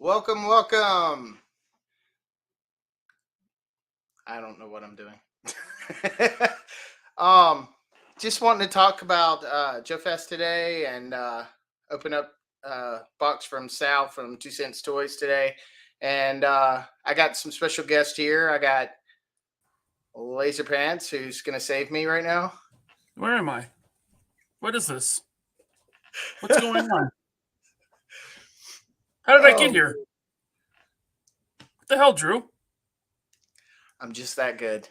Welcome, welcome. I don't know what I'm doing. um, just wanting to talk about Joefest today and open up a box from Sal from 2 Cents Toys today. And I got some special guests here. I got Laserpants, who's going to save me right now. Where am I? What is this? What's going on? How did I get here? What the hell, Drew? I'm just that good.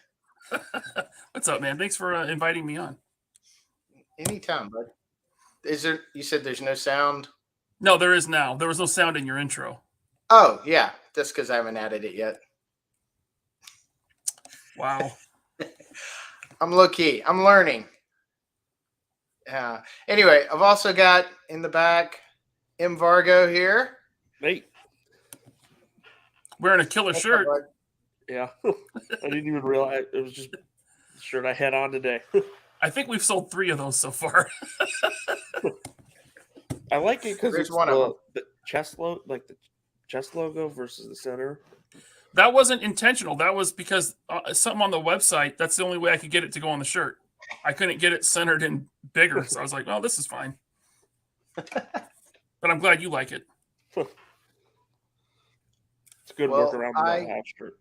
What's up, man? Thanks for inviting me on. Anytime, bud. Is there? You said there's no sound? No, there is now. There was no sound in your intro. Oh, yeah. That's because I haven't added it yet. Wow. I'm low key. I'm learning. Anyway, I've also got in the back MVargo here. Hey. Wearing a killer shirt. Yeah. I didn't even realize it was just the shirt I had on today. I think we've sold 3 of those so far. I like it because There's it's one of the chest logo, like the chest logo versus the center. That wasn't intentional. That was because something on the website, that's the only way I could get it to go on the shirt. I couldn't get it centered and bigger, so I was like, "Oh, this is fine." But I'm glad you like it. It's a good workaround for that half shirt.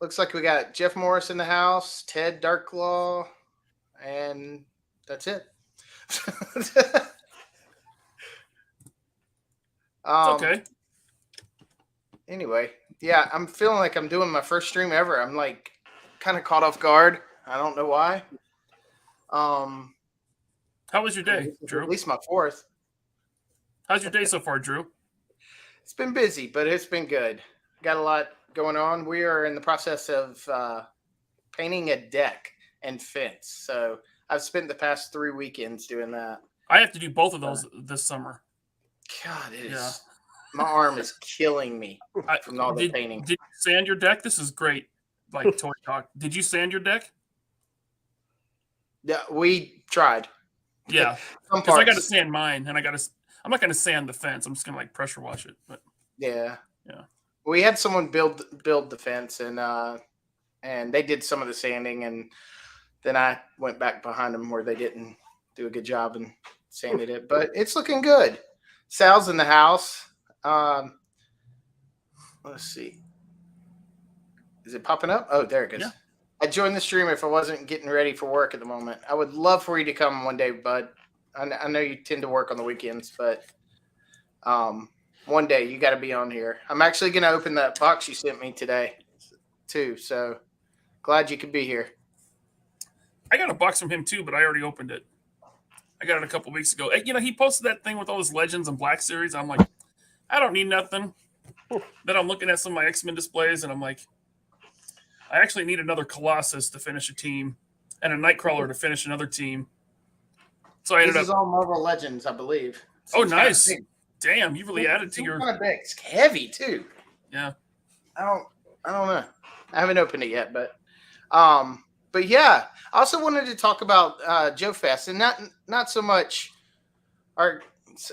Looks like we got Jeff Morris in the house, Ted Darklaw, and that's it. It's okay. Anyway, yeah, I'm feeling like I'm doing my first stream ever. I'm like kind of caught off guard. I don't know why. How was your day, Drew? At least my fourth. How's your day so far, Drew? It's been busy, but it's been good. Got a lot going on. We are in the process of painting a deck and fence. So I've spent the past 3 weekends doing that. I have to do both of those this summer. God, it is. My arm is killing me from all the painting. Did you sand your deck? This is great. Like toy talk. Did you sand your deck? Yeah, we tried. Yeah, because I got to sand mine, and I'm not going to sand the fence. I'm just going to like pressure wash it. But yeah. We had someone build the fence, and they did some of the sanding, and then I went back behind them where they didn't do a good job and sanded it. But it's looking good. Sal's in the house. Let's see. Is it popping up? Oh, there it goes. Yeah. I'd join the stream if I wasn't getting ready for work at the moment. I would love for you to come one day, bud. I know you tend to work on the weekends, but one day you got to be on here. I'm actually going to open that box you sent me today too. So glad you could be here. I got a box from him too, but I already opened it. I got it a couple weeks ago. He posted that thing with all his Legends and Black series. I'm like, I don't need nothing. Then I'm looking at some of my X-Men displays, and I'm like, I actually need another Colossus to finish a team and a Nightcrawler to finish another team. So I ended up. This is all Marvel Legends, I believe. Oh, nice! Damn, you really added to your. Kind of big. It's heavy too. Yeah. I don't know. I haven't opened it yet, but yeah. I also wanted to talk about Joefest, and not so much our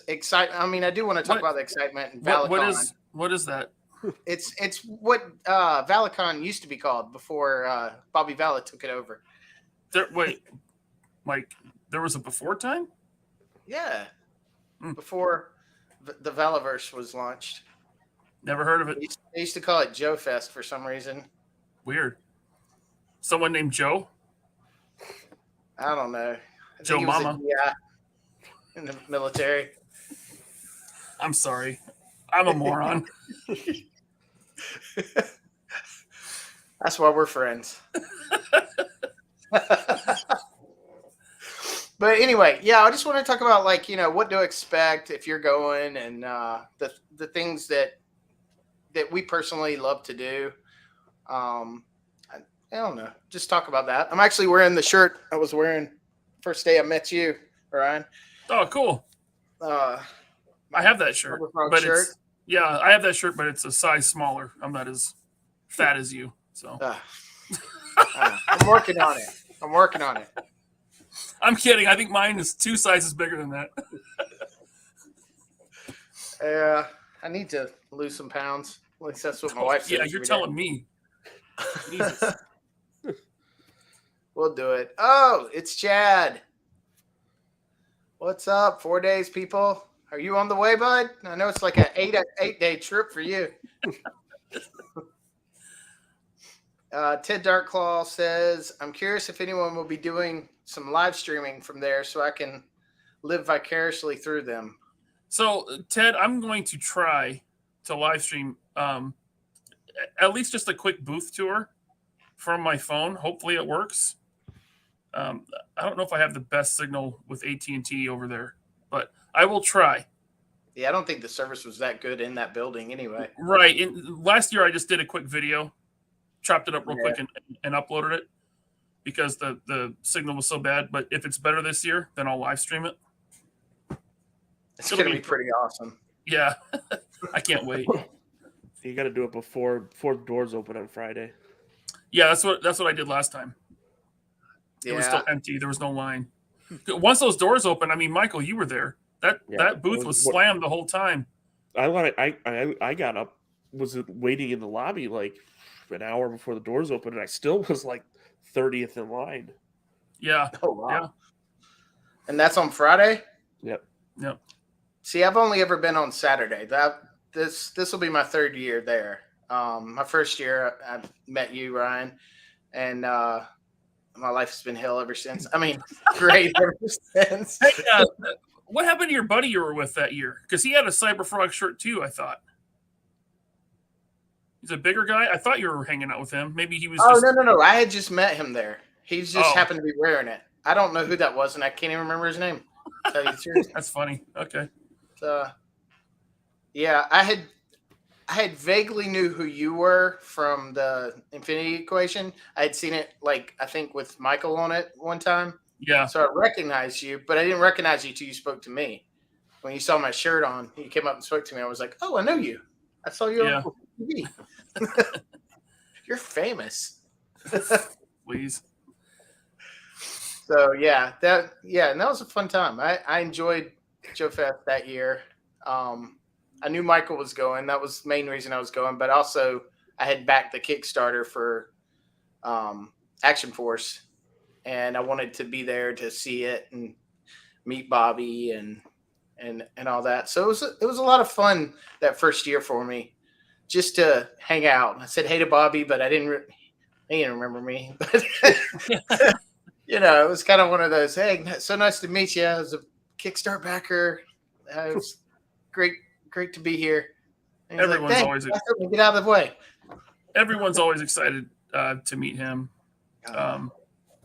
excitement. I mean, I do want to talk about the excitement in Valacon. What is that? It's what Valacon used to be called before Bobby Vala took it over. There was a before time? Yeah. Before the Valaverse was launched. Never heard of it. They used to call it Joefest for some reason. Weird. Someone named Joe? I don't know. Joe Mama. In the military. I'm sorry. I'm a moron. That's why we're friends. But anyway, yeah, I just want to talk about what to expect if you're going, and the things that we personally love to do. I don't know. Just talk about that. I'm actually wearing the shirt I was wearing first day I met you, Ryan. Oh, cool. I have that shirt, but I have that shirt, but it's a size smaller. I'm not as fat as you, so. I'm working on it. I'm kidding. I think mine is 2 sizes bigger than that. Yeah, I need to lose some pounds. At least that's what my Oh, wife says. yeah, you're every day. telling me. Jesus. We'll do it. Oh, it's Chad. What's up? 4 days, people. Are you on the way, bud? I know it's like an 8-day trip for you. Ted Darkclaw says, I'm curious if anyone will be doing some live streaming from there so I can live vicariously through them. So, Ted, I'm going to try to live stream at least just a quick booth tour from my phone. Hopefully it works. I don't know if I have the best signal with AT&T over there, but I will try. Yeah, I don't think the service was that good in that building anyway. Right. Last year, I just did a quick video, chopped it up real quick, and uploaded it because the signal was so bad. But if it's better this year, then I'll live stream it. It's going to be pretty awesome. Yeah. I can't wait. You got to do it before the doors open on Friday. Yeah, that's what I did last time. It was still empty. There was no line. Once those doors open, I mean, Michael, you were there. That booth was slammed the whole time. I got up, was waiting in the lobby like an hour before the doors opened, and I still was like 30th in line. Yeah. Oh wow. Yeah. And that's on Friday? Yep. See, I've only ever been on Saturday. This will be my third year there. My first year, I met you, Ryan, and my life has been hell ever since. I mean, great ever since. Hey, what happened to your buddy you were with that year? Because he had a Cyberfrog shirt too, I thought. He's a bigger guy. I thought you were hanging out with him. Maybe he was. No. I had just met him there. He's just happened to be wearing it. I don't know who that was, and I can't even remember his name. Tell you the truth. That's funny. Okay. Yeah, I had vaguely knew who you were from the Infinity Equation. I had seen it, like, I think with Michael on it one time. Yeah. So I recognized you, but I didn't recognize you till you spoke to me. When you saw my shirt on, you came up and spoke to me. I was like, oh, I know you. I saw you on TV. You're famous. Please. So and that was a fun time. I enjoyed Joefest that year. I knew Michael was going. That was the main reason I was going. But also, I had backed the Kickstarter for Action Force, and I wanted to be there to see it and meet Bobby and all that. So it was a lot of fun that first year for me, just to hang out. I said hey to Bobby, but he didn't remember me. But it was kind of one of those. Hey, so nice to meet you. I was a Kickstarter backer. It was great to be here. And Everyone's like, always get out of the way. Everyone's always excited to meet him, and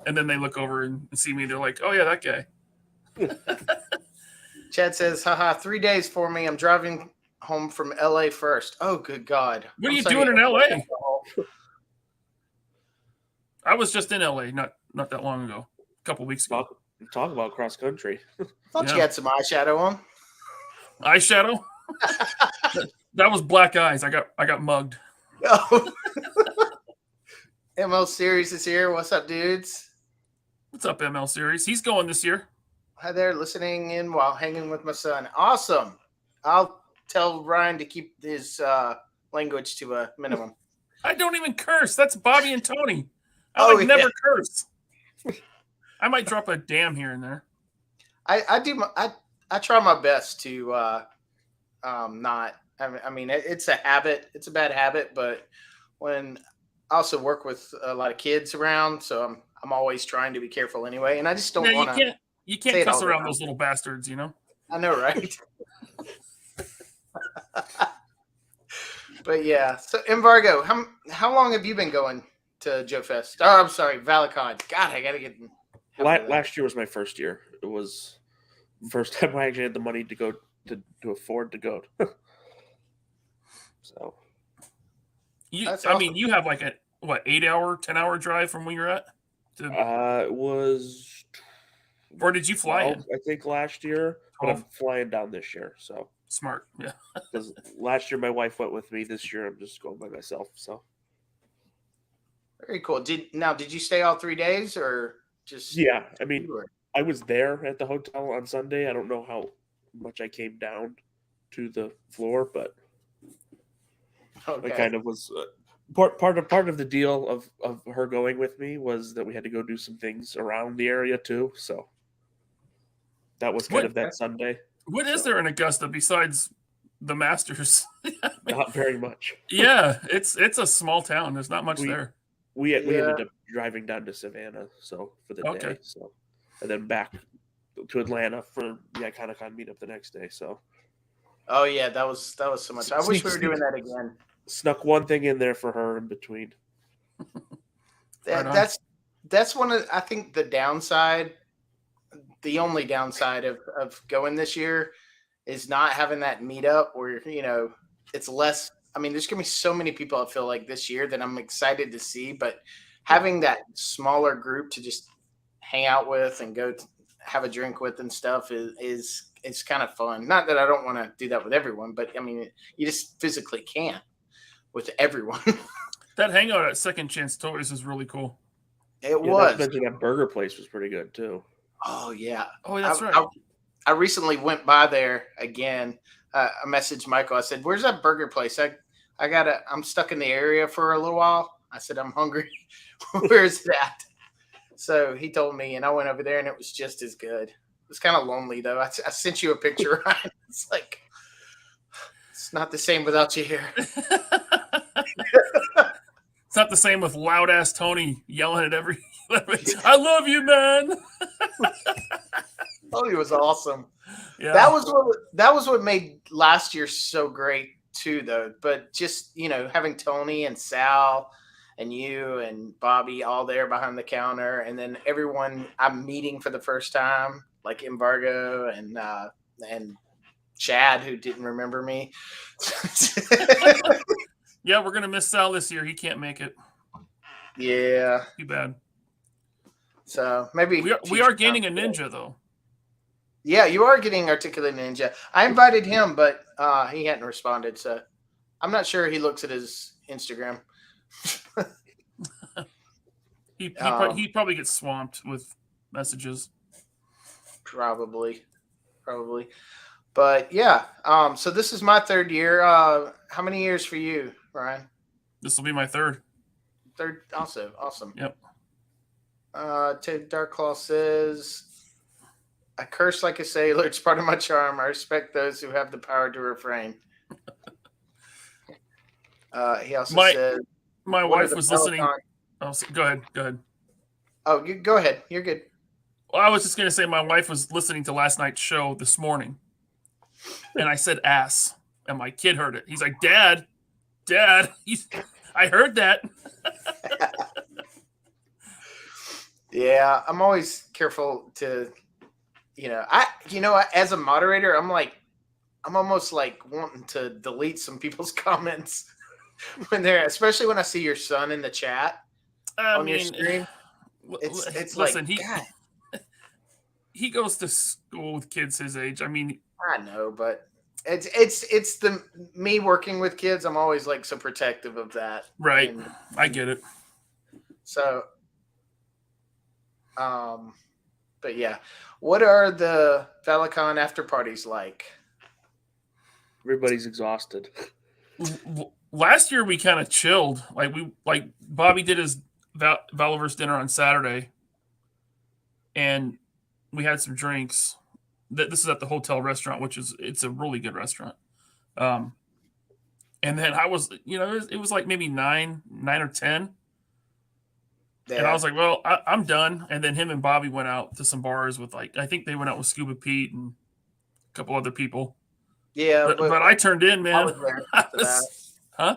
then they look over and see me. They're like, "Oh yeah, that guy." Chad says, haha, 3 days for me. I'm driving home from LA first. Oh, good God. What are you doing in LA? I was just in LA not that long ago, a couple weeks ago. Talk about cross country. I thought you had some eyeshadow on. Eyeshadow? That was black eyes. I got mugged. Oh. ML Series is here. What's up, dudes? What's up, ML Series? He's going this year. Hi there, listening in while hanging with my son. Awesome. I'll tell Ryan to keep his language to a minimum. I don't even curse. That's Bobby and Tony. I never curse. I might drop a damn here and there. I try my best to not. I mean, it's a habit. It's a bad habit, but when I also work with a lot of kids around, so I'm always trying to be careful anyway. And I just don't want to. You can't cuss around those little bastards, you know? I know, right? But yeah. So MVargo, how long have you been going to Joefest? Oh, I'm sorry, Valacon. God, I gotta get. Last year was my first year. It was the first time I actually had the money to go to afford to go. So. I mean, you have like a 8-hour, 10-hour drive from where you're at? It was. Or did you fly in? I think last year, but I'm flying down this year. So smart, yeah. Because last year my wife went with me. This year I'm just going by myself. So very cool. Did you stay all 3 days or just? Yeah, I mean, I was there at the hotel on Sunday. I don't know how much I came down to the floor, but Okay. It kind of was part of the deal of her going with me was that we had to go do some things around the area too. So that was kind What of that Sunday. what is So, there in Augusta besides the Masters? not very much. Yeah, it's a small town. There's not much We there. we Yeah. ended up driving down to Savannah for the Okay. day. So and then back to Atlanta for the IconoCon meetup the next day. So Oh yeah, that was so much. I wish we were doing that again. snuck one thing in there for her in between. Right on. That's one of, I think, the downside. The only downside of going this year is not having that meetup where it's less. I mean, there's gonna be so many people I feel like this year that I'm excited to see, but having that smaller group to just hang out with and go have a drink with and stuff is it's kind of fun. Not that I don't want to do that with everyone, but I mean, you just physically can't with everyone. That hangout at Second Chance Toys is really cool. It Yeah, was. not to mention that burger place was pretty good too. Oh yeah. Oh, that's right. I recently went by there again. I messaged Michael. I said, "Where's that burger place? I'm stuck in the area for a little while." I said, "I'm hungry. Where's it at?" So he told me, and I went over there, and it was just as good. It was kind of lonely though. I sent you a picture, Ryan. It's like it's not the same without you here. It's not the same with loud ass Tony yelling at every. I love you, man. Oh, it was awesome. Yeah, That was what made last year so great too, though. But just having Tony and Sal and you and Bobby all there behind the counter, and then everyone I'm meeting for the first time, like MVargo and Chad, who didn't remember me. Yeah, we're gonna miss Sal this year. He can't make it. Yeah. Too bad. So maybe we are gaining a ninja though. Yeah, you are getting Articulate Ninja. I invited him, but he hadn't responded, so I'm not sure he looks at his Instagram. He probably gets swamped with messages. Probably. But yeah, so this is my third year. How many years for you, Ryan? This will be my third. Third, also awesome. Yep. Ted Darklaw says, "I curse like a sailor. It's part of my charm. I respect those who have the power to refrain." He also said, "My wife was listening." Oh, go ahead. Oh, you go ahead. You're good. Well, I was just going to say my wife was listening to last night's show this morning, and I said "ass," and my kid heard it. He's like, "Dad, I heard that." Yeah, I'm always careful to, as a moderator, I'm almost like wanting to delete some people's comments especially when I see your son in the chat your stream. It's listen, like, God. He goes to school with kids his age. I mean, I know, but it's me working with kids. I'm always like so protective of that. Right. I get it. So, but yeah, what are the Valacon after parties like? Everybody's exhausted. Last year we kind of chilled. Like Bobby did his Valaverse dinner on Saturday, and we had some drinks. This is at the hotel restaurant, it's a really good restaurant. And then I was, it was like maybe 9 or 10. Yeah. And I was like, well, I'm done. And then him and Bobby went out to some bars with I think they went out with Scuba Pete and a couple other people. Yeah. But I turned in, man. I was there for that. Huh?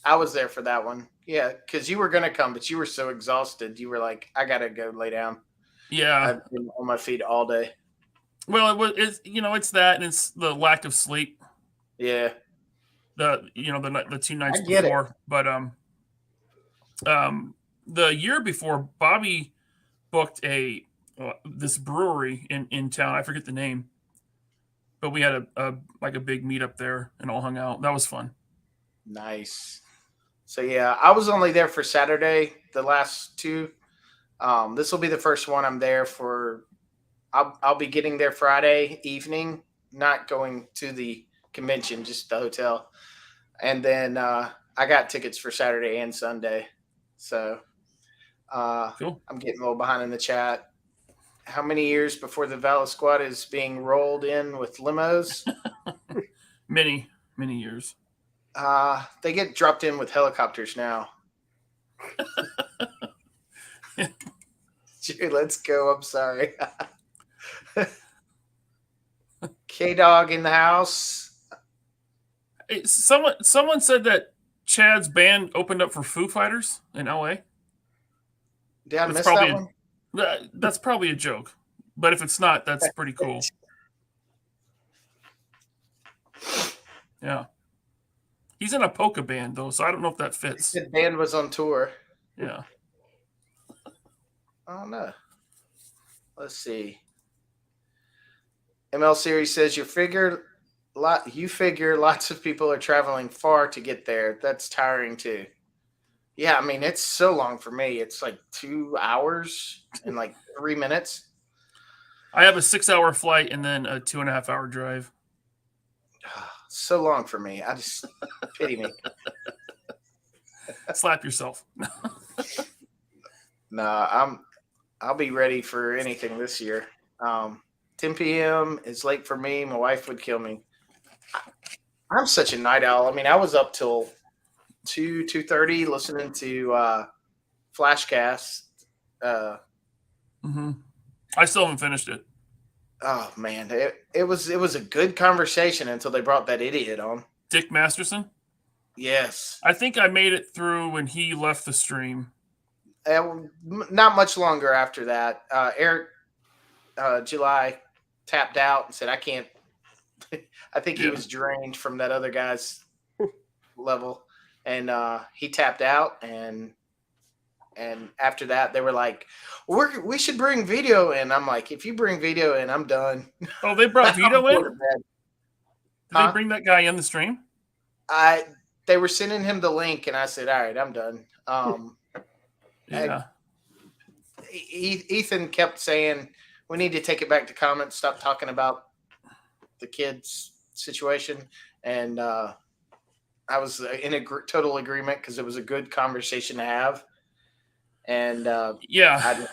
I was there for that one. Yeah. Cause you were going to come, but you were so exhausted. You were like, I got to go lay down. Yeah. I've been on my feet all day. Well, it's that, and it's the lack of sleep. Yeah. The 2 nights before, but the year before, Bobby booked this brewery in town. I forget the name, but we had a big meetup there and all hung out. That was fun. Nice. So yeah, I was only there for Saturday. The last two. This will be the first one I'm there for. I'll be getting there Friday evening, not going to the convention, just the hotel. And then I got tickets for Saturday and Sunday, so Cool. I'm getting a little behind in the chat. How many years before the Valor Squad is being rolled in with limos? Many years. They get dropped in with helicopters now. Dude, let's go. I'm sorry. K-Dog in the house. Someone said that Chad's band opened up for Foo Fighters in LA. Did I That's miss probably that one? That's probably a joke, but if it's not, that's pretty cool. Yeah, he's in a polka band though, so I don't know if that fits. The band was on tour. Yeah. I don't know. Let's see. ML Series says you figure lots of people are traveling far to get there. That's tiring too. Yeah, I mean it's so long for me. It's like 2 hours and like 3 minutes. I have a 6-hour flight and then a 2.5-hour drive. So long for me. I just pity me. Slap yourself. Nah, I'll be ready for anything this year. 10 p.m. is late for me. My wife would kill me. I'm such a night owl. I mean, I was up till 2:30 listening to Flashcast. I still haven't finished it. Oh man, it was a good conversation until they brought that idiot on. Dick Masterson? Yes. I think I made it through when he left the stream. Not much longer after that. Eric July tapped out and said, I can't. I think he was drained from that other guy's level. And he tapped out. And after that, they were like, we should bring Vito in. I'm like, if you bring Vito in, I'm done. Oh, they brought Vito in? Did they bring that guy in the stream? They were sending him the link, and I said, all right, I'm done. Yeah. Ethan kept saying, we need to take it back to comments, stop talking about the kids' situation. And I was in total agreement because it was a good conversation to have. And yeah,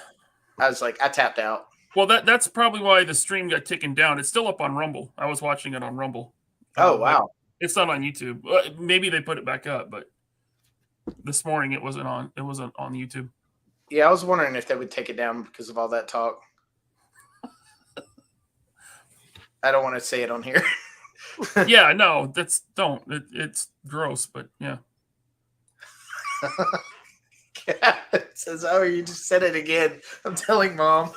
I was like, I tapped out. Well, that's probably why the stream got taken down. It's still up on Rumble. I was watching it on Rumble. Oh, wow. It's not on YouTube. Maybe they put it back up, but this morning it wasn't on. It wasn't on YouTube. Yeah, I was wondering if they would take it down because of all that talk. I don't want to say it on here. Yeah, no, don't. It's gross, but yeah. It says, oh, you just said it again. I'm telling Mom.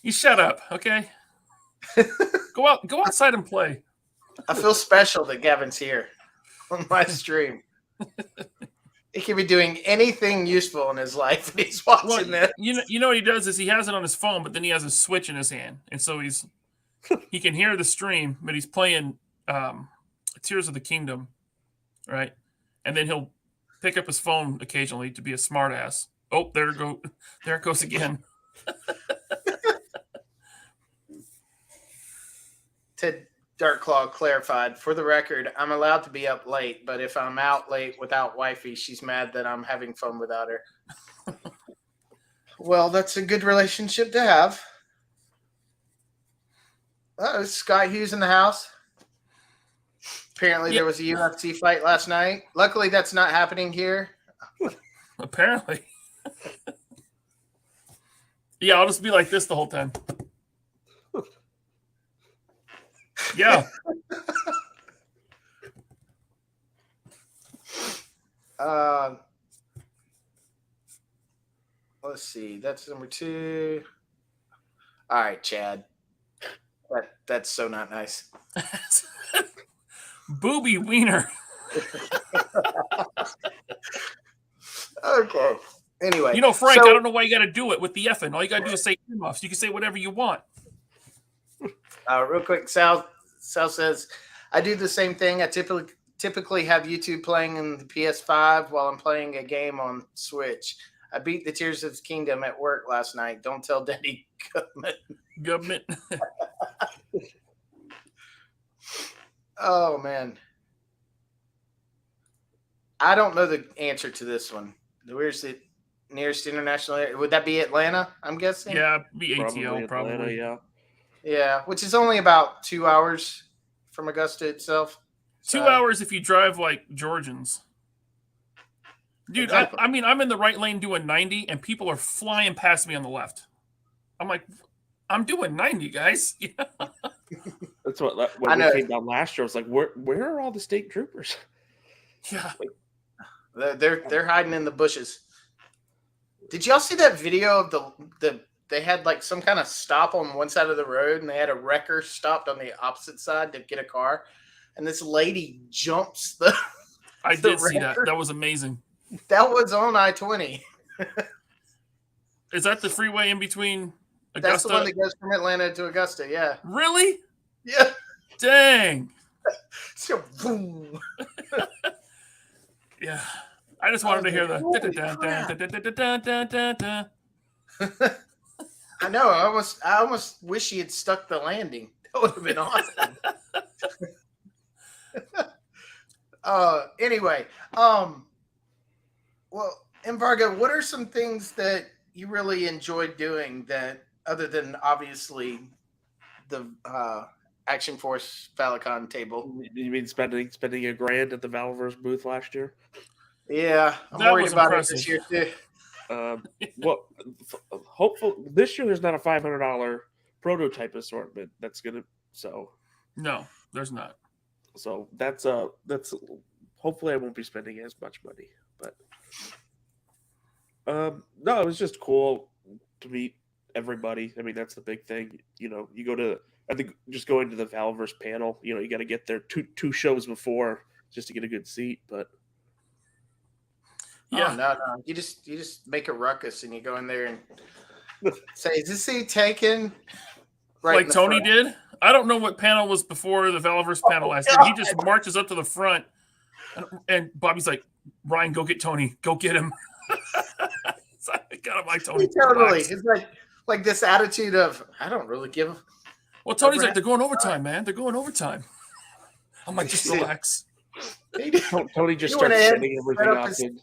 You shut up, okay? Go outside and play. I feel special that Gavin's here on my stream. He can be doing anything useful in his life, and he's watching this. You know what he does is he has it on his phone, but then he has a Switch in his hand, and so he can hear the stream, but he's playing Tears of the Kingdom, right? And then he'll pick up his phone occasionally to be a smartass. Oh, there it goes again. Ted Darkclaw clarified, for the record, I'm allowed to be up late, but if I'm out late without wifey, she's mad that I'm having fun without her. Well, that's a good relationship to have. Scott Hughes in the house. Apparently there was a UFC fight last night. Luckily, that's not happening here. Apparently. Yeah, I'll just be like this the whole time. Yeah. Let's see. That's number 2. All right, Chad. That's so not nice. Booby wiener. Okay. Anyway. You know, Frank, I don't know why you got to do it with the effing. All you got to do is say earmuffs. You can say whatever you want. Real quick, Sal says, I do the same thing. I typically have YouTube playing in the PS5 while I'm playing a game on Switch. I beat the Tears of the Kingdom at work last night. Don't tell Daddy Government. Oh, man. I don't know the answer to this one. Where's the nearest international air? Would that be Atlanta? I'm guessing. Yeah, be ATL Atlanta, probably. yeah. Yeah, which is only about 2 hours from Augusta itself. 2 hours if you drive like Georgians. Dude, Exactly. I mean, I'm in the right lane doing 90, and people are flying past me on the left. I'm like, I'm doing 90, guys. Yeah. That's what I when we know. came down last year. I was like, where are all the state troopers? Yeah. They're hiding in the bushes. Did y'all see that video of the they had like some kind of stop on one side of the road and they had a wrecker stopped on the opposite side to get a car, and this lady jumps the. I the did see that. wrecker. That was amazing. That was on I-20. Is that the freeway in between Augusta? That's the one that goes from Atlanta to Augusta. Yeah. Really? Yeah. Dang. So boom. Yeah. I just wanted to hear the. I know. I almost wish he had stuck the landing. That would have been awesome. Anyway, well, MVargo, what are some things that you really enjoyed doing that, other than obviously the Action Force Valacon table? You mean spending $1,000 at the Valverse booth last year? Yeah, I'm That worried was about impressive. it this year too. Well, hopefully this year there's not a $500 prototype assortment that's gonna. No, there's not. So that's hopefully I won't be spending as much money, but no, it was just cool to meet everybody. I mean, that's the big thing. You go to, I think, just going to the Valverse panel. You got to get there two shows before just to get a good seat. But Yeah. Oh, no. You just make a ruckus and you go in there and say, "Is this seat taken?" Right Like in the Tony front. did. I don't know what panel was before the Valverse panel last year. He just marches up to the front, and Bobby's like, "Ryan, go get Tony. Go get him." So I got him like Tony. Totally. Relax. It's like this attitude of, I don't really give a. Well, Tony's like, "They're going overtime, man. They're going overtime." I'm like, "Just relax." Tony just He went starts in, setting everything set up up. his- And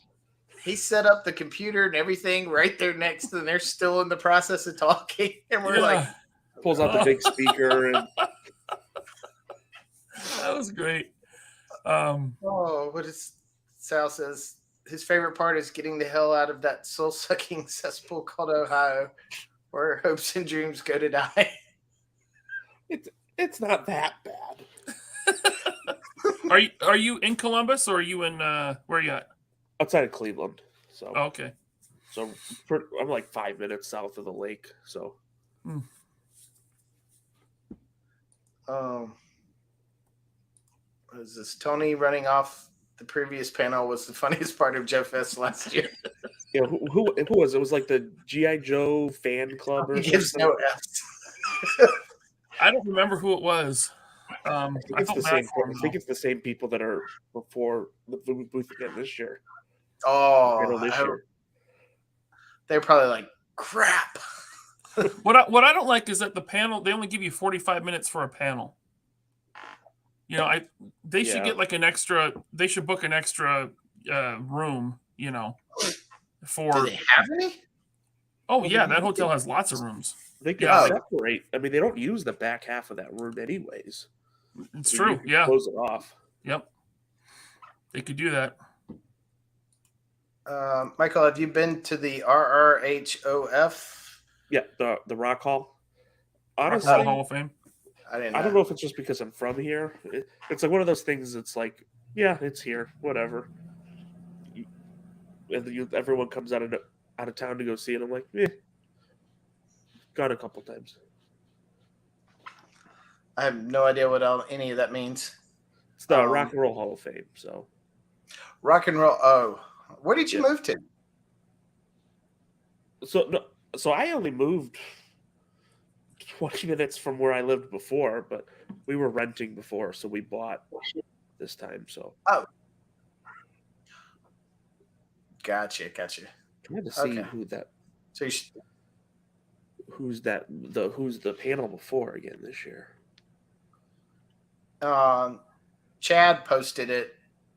He set up the computer and everything right there next to them. They're still in the process of talking. And we're like, pulls out the big speaker and that was great. what is Sal says? His favorite part is getting the hell out of that soul-sucking cesspool called Ohio, where hopes and dreams go to die. it's not that bad. Are you in Columbus or are you in where are you at? Outside of Cleveland, so Oh, okay. I'm like 5 minutes south of the lake. So What is this? Tony running off the previous panel was the funniest part of Joefest last year. yeah, who was it? It was like the GI Joe fan club or He gives something. no F's. I don't remember who it was. I It's felt the bad same. for him, I think it's the same people that are before the booth again this year. Oh, This year. they're probably like, crap. What I don't like is that the panel, they only give you 45 minutes for a panel. They should get like an extra. They should book an extra room. For. Do they have any? Oh yeah, that hotel has lots of rooms. They can Yeah. separate. I mean, they don't use the back half of that room anyways. It's So true. you can Yeah. close it off. Yep. They could do that. Michael, have you been to the RRHOF? Yeah, the Rock Hall. Rock and Honestly, Roll Hall of Fame. I didn't know. I don't know if it's just because I'm from here. It's like one of those things. It's like, yeah, it's here, whatever. And everyone comes out of town to go see it. I'm like, gone a couple times. I have no idea what any of that means. It's the Rock and Roll Hall of Fame. So Rock and roll. Oh, where did you move to? So I only moved 20 minutes from where I lived before, but we were renting before, so we bought this time. So Gotcha. I had to see who that. So Who's the panel before again this year? Chad posted it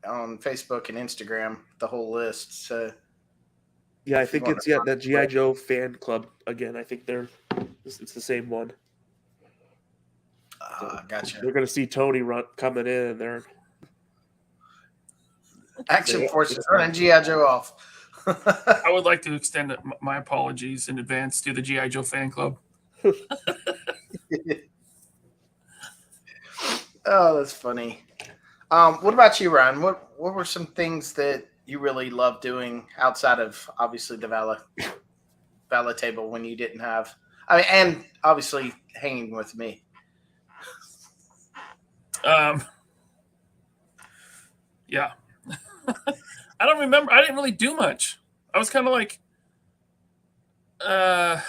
on Facebook and Instagram, the whole list. So Yeah, I if you think want it's to that GI Joe fan club again. I think it's the same one. So gotcha. they're gonna see Tony coming in, and they're Action Forces running GI Joe off. I would like to extend my apologies in advance to the GI Joe fan club. Oh, that's funny. What about you, Ryan? What were some things that you really loved doing outside of obviously the Vala table when you didn't have? I mean, and obviously hanging with me. Yeah. I don't remember. I didn't really do much. I was kind of like, I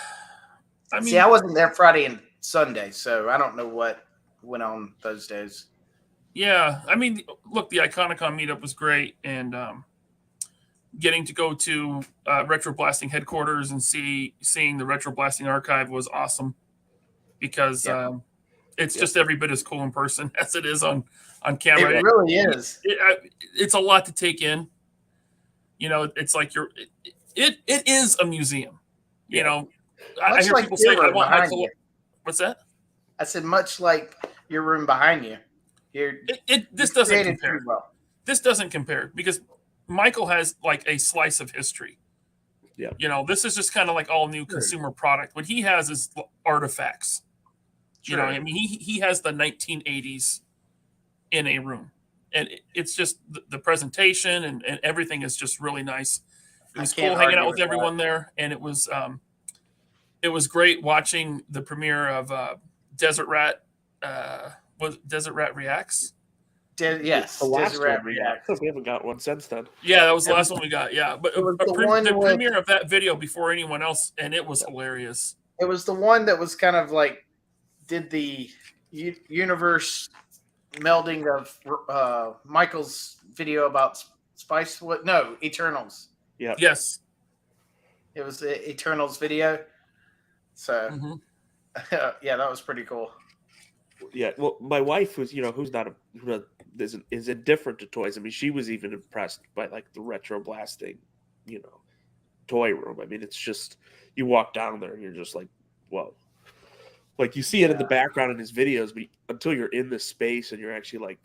mean, See, I wasn't there Friday and Sunday, so I don't know what went on those days. yeah. I mean, look, the Iconicon meetup was great, and getting to go to Retro Blasting headquarters and seeing the Retro Blasting archive was awesome because it's just every bit as cool in person as it is on camera. It really is. It's a lot to take in. You know, it's like it is a museum. You know, I hear like people say, "I want my you. What's that?" I said, much like your room behind you. This doesn't compare. Well. This doesn't compare because Michael has like a slice of history. Yeah. You know, this is just kind of like all new consumer product. What he has is artifacts. True. You know, I mean, he has the 1980s in a room, and it's just the presentation and everything is just really nice. It was cool hanging out with everyone there, and it was great watching the premiere of Desert Rat. Was Desert Rat Reacts? Yes, the last Desert Rat one Reacts. we haven't got one since then. Yeah, that was the last one we got. Yeah, but the premiere of that video before anyone else, and it was hilarious. It was the one that was kind of like did the universe melding of Michael's video about Spicewood. No, Eternals. Yeah. Yes. It was the Eternals video. So, yeah, that was pretty cool. Yeah, well, my wife was, who's not is indifferent to toys. I mean, she was even impressed by like the Retro Blasting, toy room. I mean, it's just you walk down there and you're just like, whoa. Like you see it in the background in his videos, but until you're in this space and you're actually like,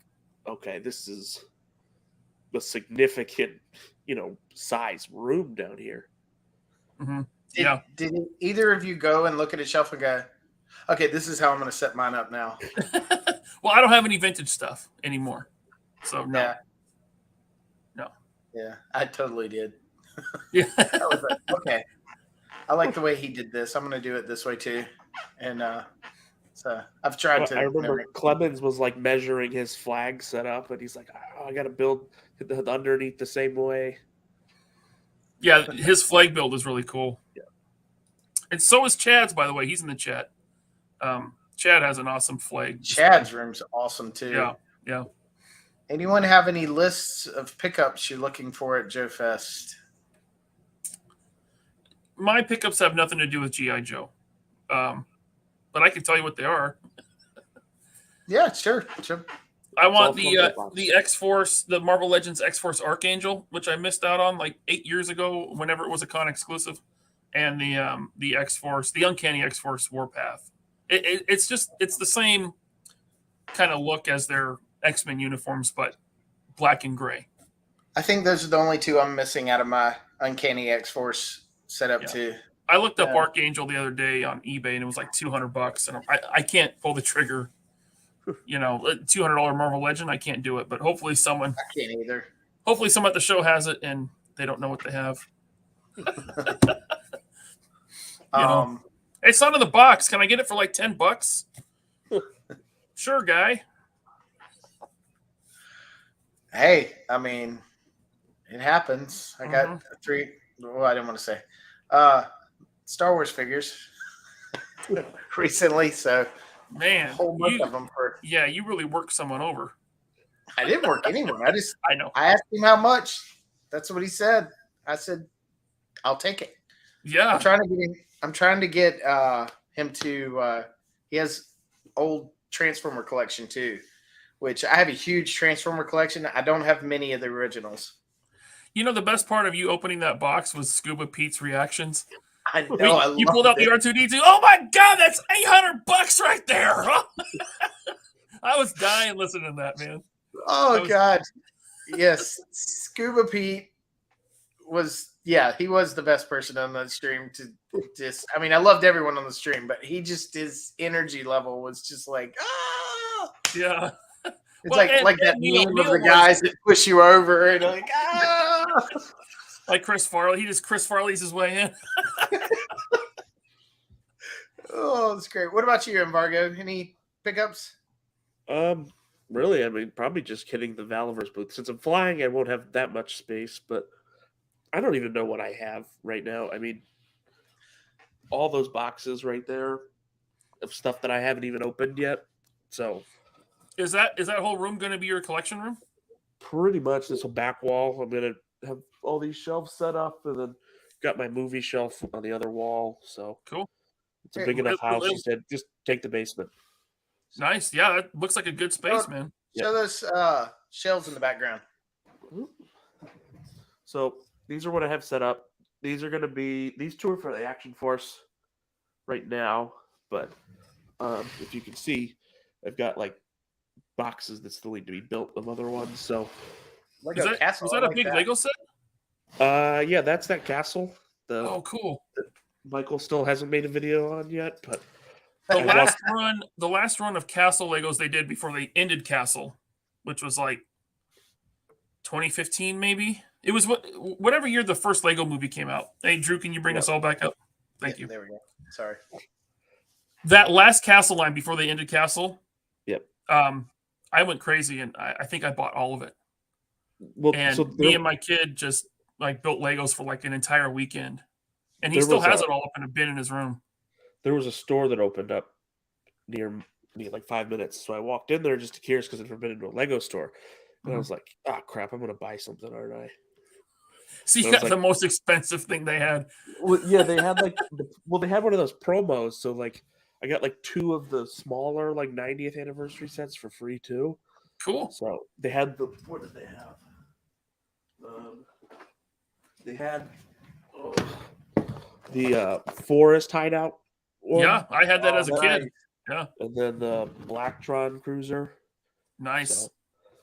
okay, this is a significant, size room down here. Mm-hmm. Did either of you go and look at a shelf and go, okay, this is how I'm going to set mine up now? Well, I don't have any vintage stuff anymore. So, no. Yeah. No. Yeah, I totally did. Yeah. I was like, okay, I like the way he did this. I'm going to do it this way too. And so I've tried to. I remember Clemens was like measuring his flag setup, and he's like, oh, I got to build the underneath the same way. Yeah, his flag build is really cool. Yeah. And so is Chad's, by the way. He's in the chat. Chad has an awesome flag. Chad's room's awesome too. Yeah, yeah. Anyone have any lists of pickups you're looking for at Joefest? My pickups have nothing to do with G.I. Joe. But I can tell you what they are. Yeah, sure. I want the X-Force, the Marvel Legends X-Force Archangel, which I missed out on like 8 years ago whenever it was a con exclusive, and the X-Force, the Uncanny X-Force Warpath. It's the same kind of look as their X-Men uniforms, but black and gray. I think those are the only two I'm missing out of my Uncanny X-Force setup too. I looked up Archangel the other day on eBay, and it was like $200, and I can't pull the trigger. $200 Marvel Legend, I can't do it. But hopefully someone. I can't either. Hopefully someone at the show has it, and they don't know what they have. It's not in the box. Can I get it for like $10? Sure, guy. Hey, I mean, it happens. I got 3. Well, I didn't want to say. Star Wars figures recently, so man, a whole bunch of them you really worked someone over. I didn't work anyone. I know. I asked him how much. That's what he said. I said, I'll take it. Yeah. I'm trying to get him to he has old Transformer collection too, which I have a huge Transformer collection. I don't have many of the originals. You know, the best part of you opening that box was Scuba Pete's reactions. I know. I You pulled out it. the R2D2. Oh my God, that's $800 right there. I was dying listening to that, man. Oh God. Yes. Scuba Pete was, he was the best person on the stream to just, I mean, I loved everyone on the stream, but his energy level was just like, ah! Yeah. It's like that meme of the guys that push you over and like, ah! Like Chris Farley. He just Chris Farley's his way in. Oh, that's great. What about you, MVargo? Any pickups? Really, I mean, probably just hitting the Valverse booth. Since I'm flying, I won't have that much space, but I don't even know what I have right now. I mean, all those boxes right there of stuff that I haven't even opened yet. So, is that whole room going to be your collection room? Pretty much this whole back wall. I'm going to have all these shelves set up, and then got my movie shelf on the other wall. So cool. It's a big enough house. She said, just take the basement. Nice. Yeah, that looks like a good space, man. Show those shelves in the background. So these are what I have set up. These are going to be, these two are for the Action Force right now. But if you can see, I've got like boxes that still need to be built of other ones. So was that a big Lego set? Yeah, that's that castle. Oh, cool. Michael still hasn't made a video on yet, but the last run of Castle Legos they did before they ended Castle, which was like 2015 maybe. It was whatever year the first Lego movie came out. Hey Drew, can you bring us all back up? Thank you. There we go. Sorry. That last Castle line before they ended Castle. Yep. I went crazy and I think I bought all of it. Well, and so me and my kid just like built Legos for like an entire weekend. And he still has it all up in a bin in his room. There was a store that opened up near me like 5 minutes. So I walked in there just to curious because I'd never been into a Lego store. And I was like, crap, I'm going to buy something, aren't I? So you got the most expensive thing they had. Well, yeah, they had like, they had one of those promos. So like I got like 2 of the smaller like 90th anniversary sets for free too. Cool. So they had what did they have? They had the Forest Hideout one. Yeah, I had that as a kid. Yeah. And then the Blacktron Cruiser. Nice. So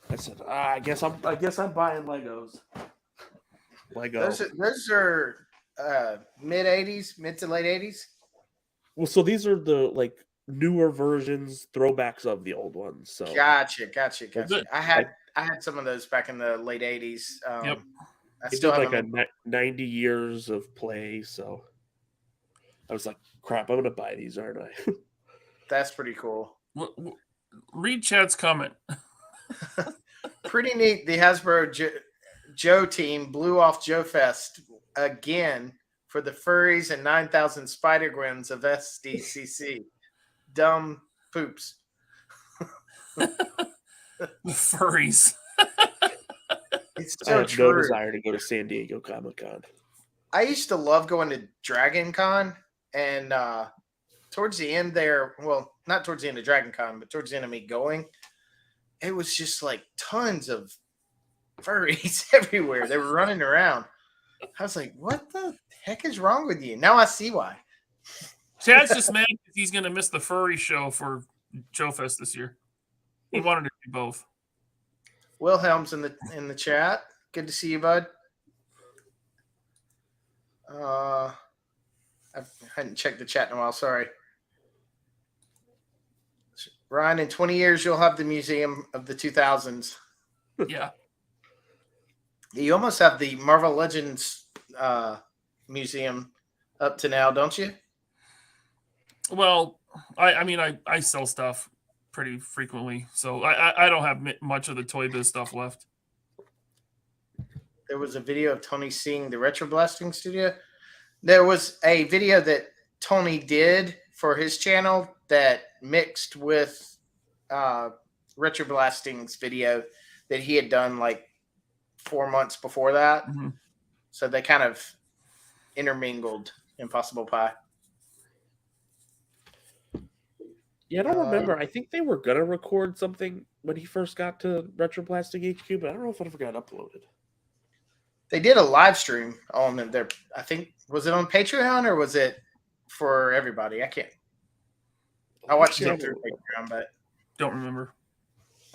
I said, I guess I'm buying Legos. Those are mid to late 80s. Well, so these are the like newer versions, throwbacks of the old ones. So Gotcha. I had some of those back in the late 80s. Yep. I still have like 90 years of play, so I was like, crap, I'm gonna buy these, aren't I? That's pretty cool. Read Chad's comment. Pretty neat. The Hasbro Joe team blew off Joefest again for the furries and 9,000 Spider-Gwens of SDCC. Dumb poops. The furries. It's so true. No desire to go to San Diego Comic-Con. I used to love going to Dragon Con, and towards the end there, well, not towards the end of Dragon Con, but towards the end of me going, it was just like tons of furries everywhere. They were running around. I was like, what the heck is wrong with you? Now I see why. Chad's just mad because he's going to miss the furry show for Joefest this year. He wanted to do both. Wilhelm's in the chat. Good to see you, bud. I hadn't checked the chat in a while. Sorry. Ryan, in 20 years, you'll have the Museum of the 2000s. Yeah. You almost have the Marvel Legends museum up to now, don't you? Well, I sell stuff pretty frequently, so I don't have much of the Toy Biz stuff left. There was a video of Tony seeing the Retro Blasting Studio. There was a video that Tony did for his channel that mixed with Retro Blasting's video that he had done like 4 months before that. Mm-hmm. So they kind of intermingled. Impossible Pie. Yeah, I don't remember. I think they were gonna record something when he first got to Retroplastic HQ, but I don't know if it ever got uploaded. They did a live stream on their. I think was it on Patreon or was it for everybody? I can't. I watched it through Patreon, but Don't remember.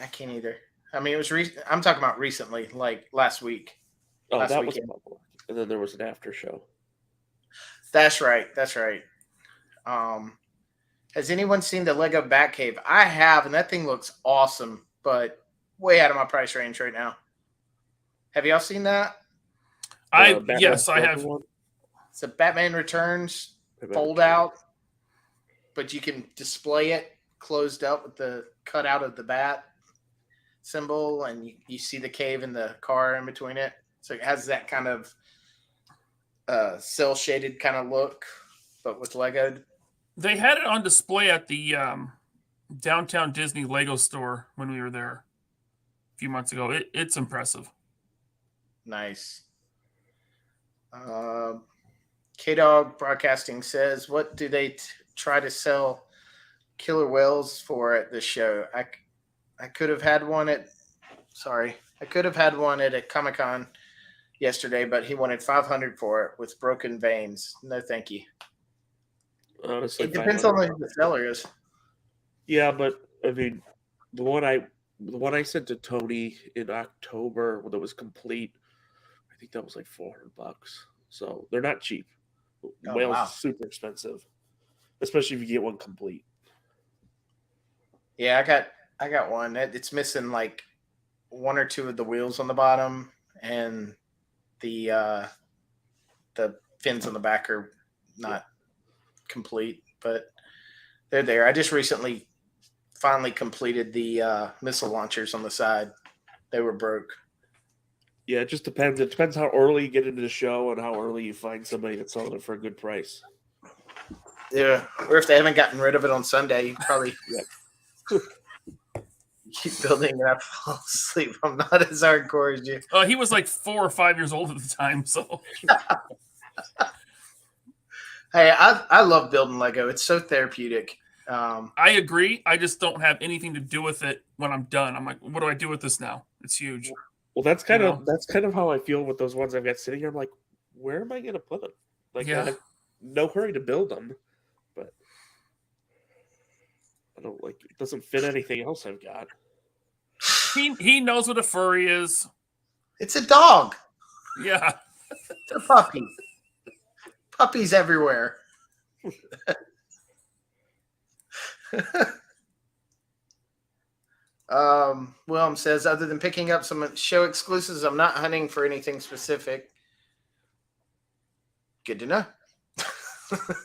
I can't either. I mean, it was. I'm talking about recently, like last week. Oh, last that weekend. was public. And then there was an after show. That's right. That's right. Has anyone seen the Lego Batcave? I have, and that thing looks awesome, but way out of my price range right now. Have y'all seen that? Yes, I have. One? It's a Batman Returns fold out, but you can display it closed up with the cutout of the bat symbol, and you see the cave and the car in between it. So it has that kind of cell shaded kind of look, but with Lego. They had it on display at the downtown Disney Lego store when we were there a few months ago. It's impressive. Nice. K-Dog Broadcasting says, what do they try to sell killer whales for at this show? I could have had one at a Comic-Con yesterday, but he wanted $500 for it with broken veins. No, thank you. Honestly, it depends on who the seller is. Yeah, but I mean, the one I sent to Tony in October when it was complete, I think that was like $400. So they're not cheap. Whales are super expensive, especially if you get one complete. Yeah, I got one. It's missing like one or two of the wheels on the bottom, and the fins on the back are not complete, but they're there. I just recently finally completed the missile launchers on the side. They were broke. Yeah, it just depends. It depends how early you get into the show and how early you find somebody that's selling it for a good price. Yeah, or if they haven't gotten rid of it on Sunday, you probably keep building and I fall asleep. I'm not as hardcore as you. He was like 4 or 5 years old at the time, so. Hey, I love building Lego. It's so therapeutic. I agree. I just don't have anything to do with it when I'm done. I'm like, what do I do with this now? It's huge. Well, that's kind of how I feel with those ones I've got sitting here. I'm like, where am I going to put them? Like, I have no hurry to build them, but I don't like it. Doesn't fit anything else I've got. He knows what a furry is. It's a dog. Yeah, it's a puppy. Puppies everywhere. Willem says, other than picking up some show exclusives, I'm not hunting for anything specific. Good to know.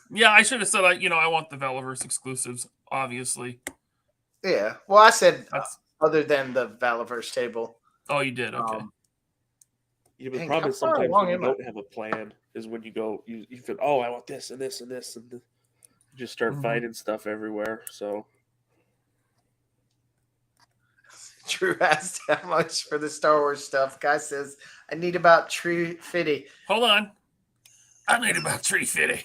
Yeah, I should have said, I want the Valaverse exclusives, obviously. Yeah. Well, I said other than the Valaverse table. Oh, you did? Okay. Yeah, but the problem is sometimes when you don't have a plan is when you go, you feel, oh, I want this and this and this, and you just start finding stuff everywhere. So Drew asked how much for the Star Wars stuff. Guy says, I need about $350. Hold on. I need about $350.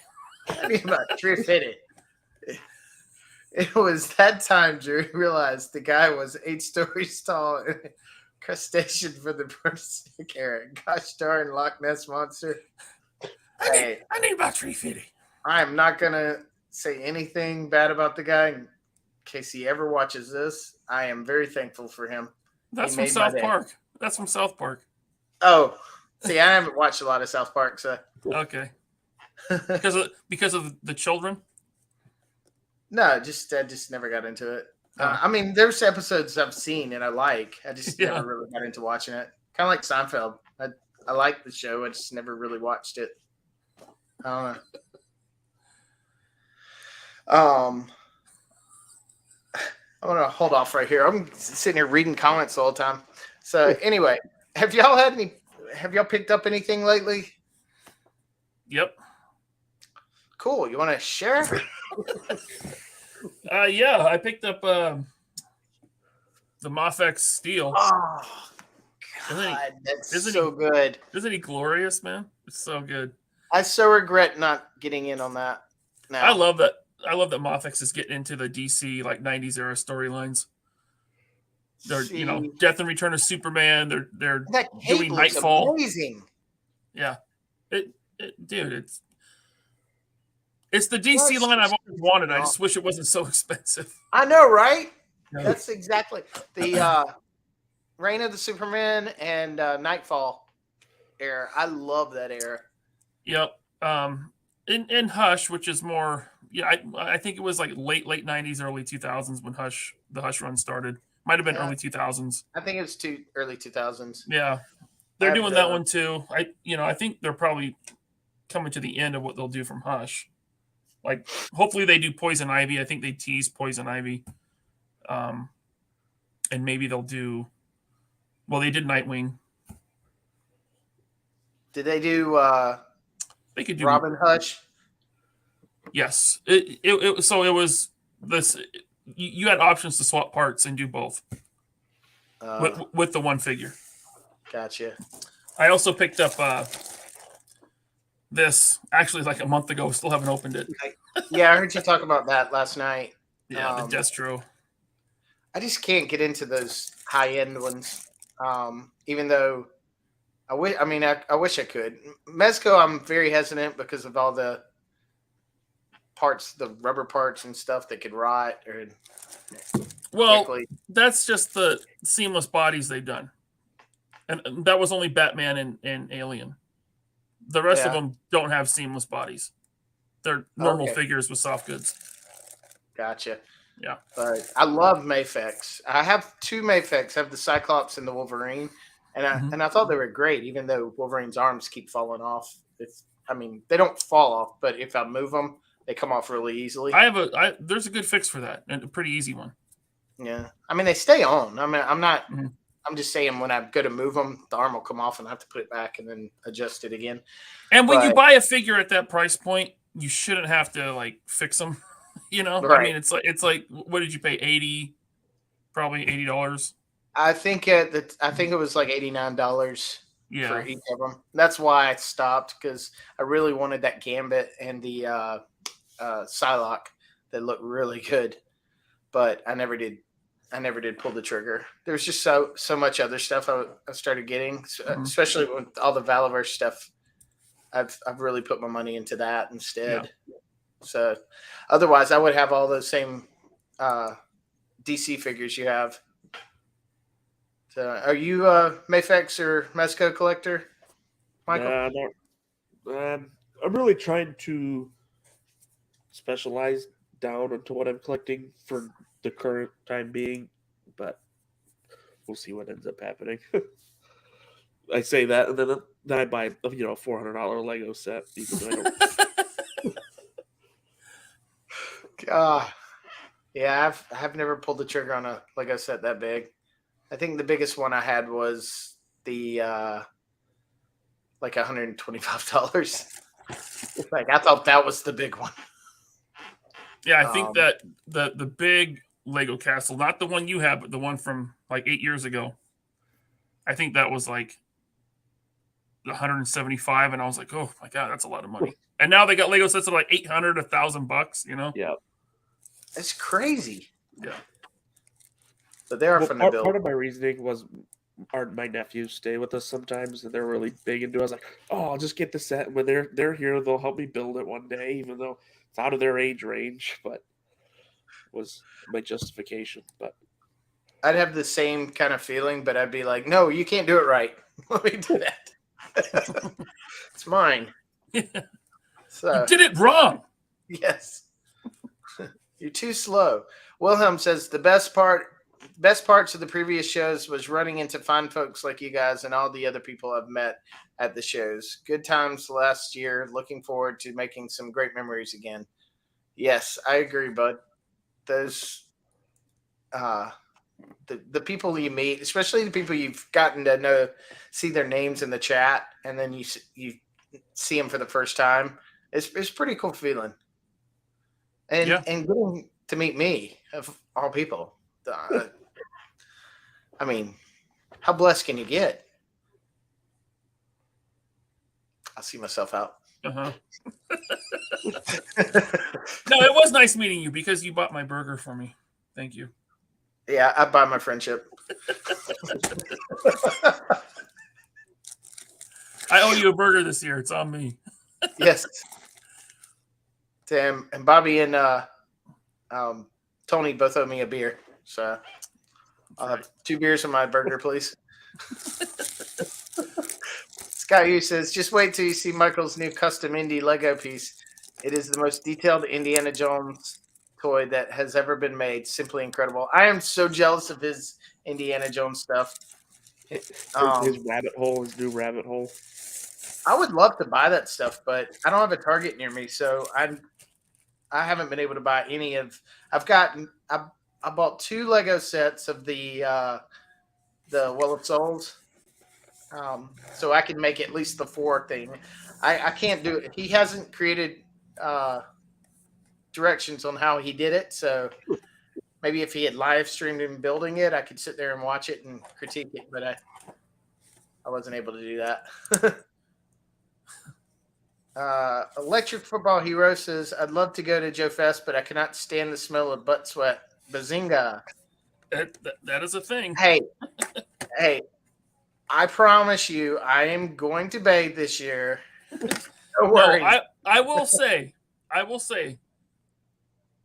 I need about $350. It was that time Drew realized the guy was 8 stories tall and crustacean for the prototype carrot. Gosh darn Loch Ness monster. I need about $350. I'm not going to say anything bad about the guy in case he ever watches this. I am very thankful for him. That's from South Park. That's from South Park. Oh, see, I haven't watched a lot of South Park, so. Okay. because of the children? No, I just never got into it. I mean, there's episodes I've seen and I like. I just never really got into watching it. Kind of like Seinfeld. I like the show. I just never really watched it. I don't know. I'm gonna hold off right here. I'm sitting here reading comments all the time. So anyway, have y'all picked up anything lately? Yep. Cool. You want to share? Yeah, I picked up the Mafex Steel. Oh, God, that's so good. Isn't he glorious, man? It's so good. I so regret not getting in on that. Now I love that. I love that Mofex is getting into the DC like 90s era storylines. They're See, Death and Return of Superman. They're that cape doing looks Nightfall. amazing. Yeah, dude, it's the DC Plus, line I've always wanted. I no. just wish it wasn't so expensive. I know, right? Yeah. That's exactly the Reign of the Superman and Nightfall era. I love that era. Yep. In Hush, which is more, I think it was like late 90s, early 2000s when the Hush run started. Might have been early 2000s. I think it was early 2000s. Yeah, they're doing that one too. I think they're probably coming to the end of what they'll do from Hush. Like, hopefully they do Poison Ivy. I think they tease Poison Ivy. And maybe they'll do. Well, they did Nightwing. Did they do? They could do Robin Hush. Yes. So it was this. You had options to swap parts and do both with the one figure. Gotcha. I also picked up this actually like a month ago. Still haven't opened it. Yeah, I heard you talk about that last night. Yeah, the Destro. I just can't get into those high end ones. Even though I wish I could. Mezco, I'm very hesitant because of all the parts, the rubber parts and stuff that could rot. That's just the seamless bodies they've done, and that was only Batman and Alien. The rest of them don't have seamless bodies. They're normal figures with soft goods. Gotcha. Yeah. But I love Mafex. I have two Mafex. I have the Cyclops and the Wolverine. And I thought they were great, even though Wolverine's arms keep falling off. They don't fall off, but if I move them, they come off really easily. There's a good fix for that, and a pretty easy one. Yeah. They stay on. I'm not, I'm just saying when I go to move them, the arm will come off and I have to put it back and then adjust it again. And when you buy a figure at that price point, you shouldn't have to like fix them. Right. It's like what did you pay? Probably $80. I think it was like $89 for each of them. That's why I stopped, because I really wanted that Gambit and the Psylocke that looked really good, but I never did pull the trigger. There's just so much other stuff I started getting, especially with all the Valaverse stuff. I've really put my money into that instead. Yeah. So otherwise, I would have all those same DC figures you have. So, are you Mafex or Mezco collector, Michael? I'm really trying to specialize down into what I'm collecting for the current time being, but we'll see what ends up happening. I say that, and then I buy a $400 Lego set, even though I don't. Yeah, I've never pulled the trigger on a Lego set that big. I think the biggest one I had was the like $125. Like, I thought that was the big one. Yeah, I think that the big Lego castle, not the one you have, but the one from like 8 years ago, I think that was like $175, and I was like, oh my god, that's a lot of money. And now they got Lego sets of like $800, $1,000. Yeah, it's crazy. Yeah. But they are fun to build. Part of my reasoning was my nephews stay with us sometimes, and they're really big into it. I was like, oh, I'll just get the set. And when they're here, they'll help me build it one day, even though it's out of their age range. But was my justification. But I'd have the same kind of feeling, but I'd be like, no, you can't do it right. Let me do that. It's mine. So, you did it wrong. Yes. You're too slow. Wilhelm says the best parts of the previous shows was running into fine folks like you guys and all the other people I've met at the shows. Good times last year. Looking forward to making some great memories again. Yes, I agree, bud. Those the people you meet, especially the people you've gotten to know, see their names in the chat, and then you see them for the first time. It's pretty cool feeling. And getting to meet me, of all people. How blessed can you get? I'll see myself out. Uh-huh. No, it was nice meeting you because you bought my burger for me. Thank you. Yeah, I buy my friendship. I owe you a burger this year. It's on me. Yes. Tim and Bobby and Tony both owe me a beer. So I'll have 2 beers and my burger, please. Scott Hughes says, just wait till you see Michael's new custom indie Lego piece. It is the most detailed Indiana Jones toy that has ever been made. Simply incredible. I am so jealous of his Indiana Jones stuff. His rabbit hole, his new rabbit hole. I would love to buy that stuff, but I don't have a Target near me, so I haven't been able to buy any of. I bought 2 Lego sets of the Well of Souls, so I can make at least the 4 thing. I can't do it. He hasn't created directions on how he did it, so maybe if he had live streamed him building it, I could sit there and watch it and critique it, but I wasn't able to do that. Electric Football Hero says, I'd love to go to Joefest, but I cannot stand the smell of butt sweat. Bazinga. That is a thing. Hey, I promise you, I am going to bathe this year. Don't worry. No, I will say,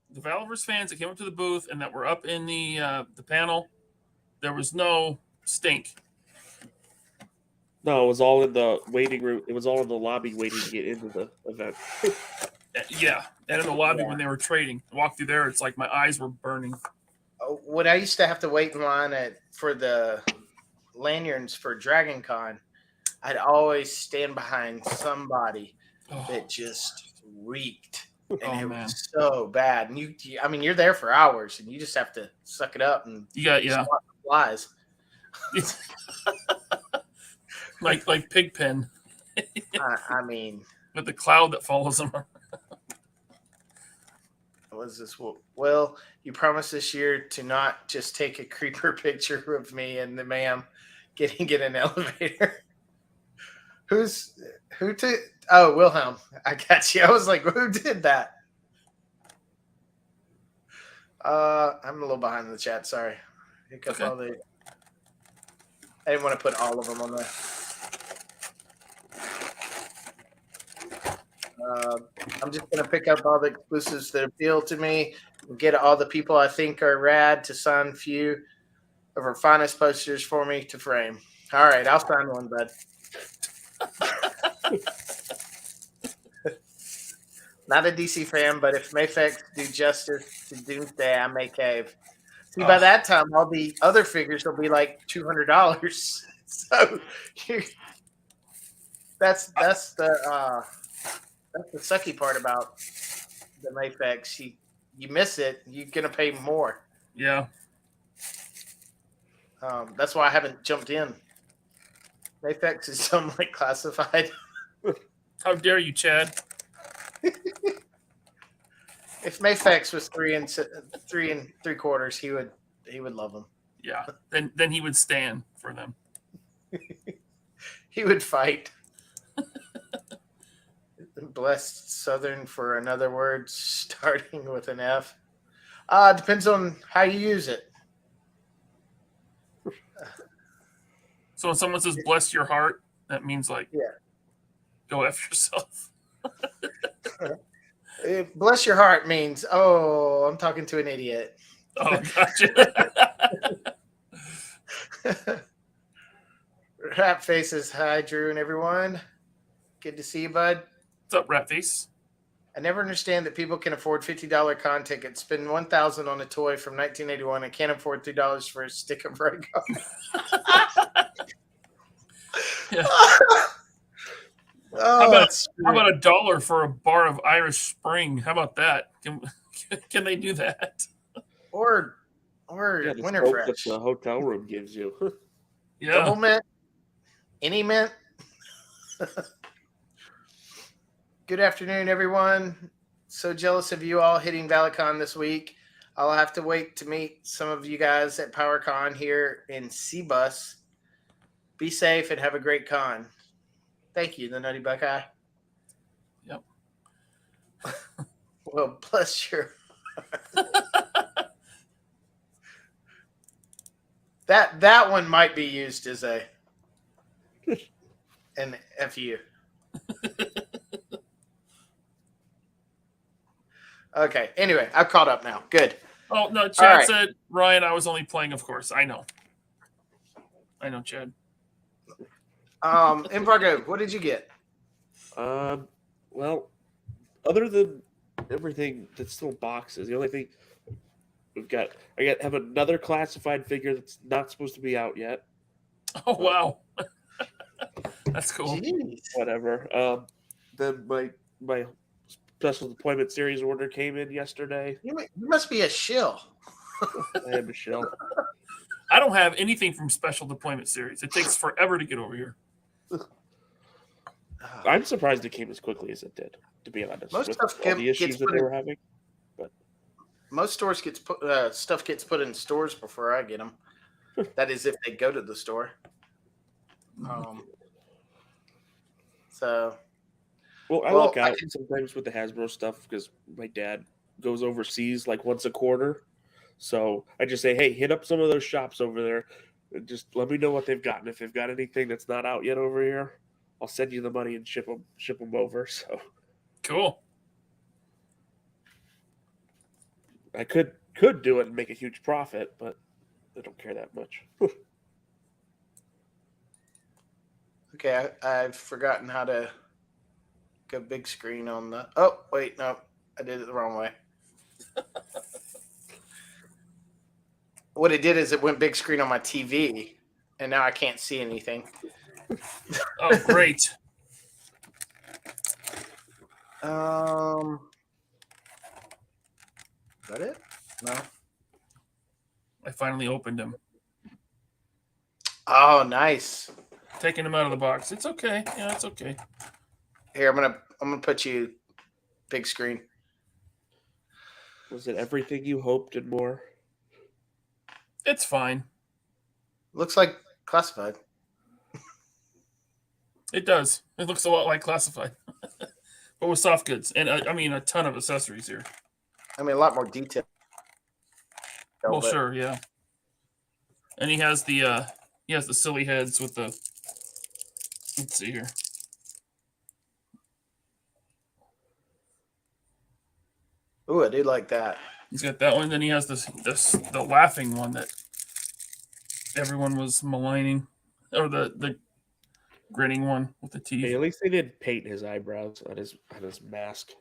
the Valverse fans that came up to the booth and that were up in the panel, there was no stink. No, it was all in the waiting room. It was all in the lobby waiting to get into the event. Yeah, and in the lobby when they were trading, I walked through there. It's like my eyes were burning. When I used to have to wait in line for the lanyards for Dragon Con, I'd always stand behind somebody that just reeked, and it was so bad. And you're there for hours, and you just have to suck it up and swat the flies. like Pigpen. I mean, with the cloud that follows them. What is this? Well, you promised this year to not just take a creeper picture of me and the ma'am getting in an elevator. Who took? Oh, Wilhelm. I got you. I was like, who did that? I'm a little behind in the chat. Sorry. Okay. I didn't want to put all of them on there. I'm just going to pick up all the exclusives that appeal to me and get all the people I think are rad to sign a few of our finest posters for me to frame. All right, I'll sign one, bud. Not a DC fan, but if Mayfex do justice to Doomsday, I may cave. See, by that time, all the other figures will be like $200. So that's the sucky part about the Mayfex. You miss it, you're gonna pay more. Yeah. That's why I haven't jumped in. Mayfex is somewhat classified. How dare you, Chad? If Mayfex was 3 3/4, he would love them. Yeah. Then he would stand for them. He would fight. Blessed Southern for another word starting with an F. Depends on how you use it. So when someone says "bless your heart," that means like, go F yourself. Bless your heart means, I'm talking to an idiot. Oh, gotcha. Rat faces, hi Drew and everyone. Good to see you, bud. What's up, Rat Face? I never understand that people can afford $50 con tickets, spend $1,000 on a toy from 1981, and can't afford $3 for a stick of Rego. How about $1 for a bar of Irish Spring? How about that? Can they do that? Or Winter Fresh. That the hotel room gives you. Yeah. Double mint, any mint. Good afternoon, everyone. So jealous of you all hitting Valacon this week. I'll have to wait to meet some of you guys at PowerCon here in C-Bus. Be safe and have a great con. Thank you, the Nutty Buckeye. Well, bless your. That one might be used as an FU. Okay. Anyway, I've caught up now. Good. Oh no, All Chad right. said, Ryan, I was only playing, of course. I know, Chad. MVargo, what did you get? Well, other than everything that's still boxes, the only thing have another classified figure that's not supposed to be out yet. Oh wow. That's cool. Jeez. Whatever. Then my special deployment series order came in yesterday. You must be a shill. I am a shell. I don't have anything from Special Deployment Series. It takes forever to get over here. I'm surprised it came as quickly as it did, to be honest. Most with stuff all the issues that they were having. Most stores stuff gets put in stores before I get them. That is if they go to the store. So. Well, I look out sometimes with the Hasbro stuff because my dad goes overseas like once a quarter. So I just say, hey, hit up some of those shops over there. And just let me know what they've got. And if they've got anything that's not out yet over here, I'll send you the money and ship them over. So cool. I could do it and make a huge profit, but I don't care that much. Okay, I've forgotten how to go big screen on the. Oh wait, no, I did it the wrong way. What it did is it went big screen on my TV, and now I can't see anything. Oh, great. Is that it? No. I finally opened him. Oh, nice. Taking him out of the box. It's okay. Yeah, it's okay. Here, I'm gonna put you big screen. Was it everything you hoped and more? It's fine. Looks like classified. It does. It looks a lot like classified, but with soft goods and I mean a ton of accessories here. I mean, a lot more detail. Well, sure, yeah. And he has the silly heads with the. Let's see here. Ooh, I do like that. He's got that one. Then he has the laughing one that everyone was maligning, or the grinning one with the teeth. Hey, at least they didn't paint his eyebrows on his mask.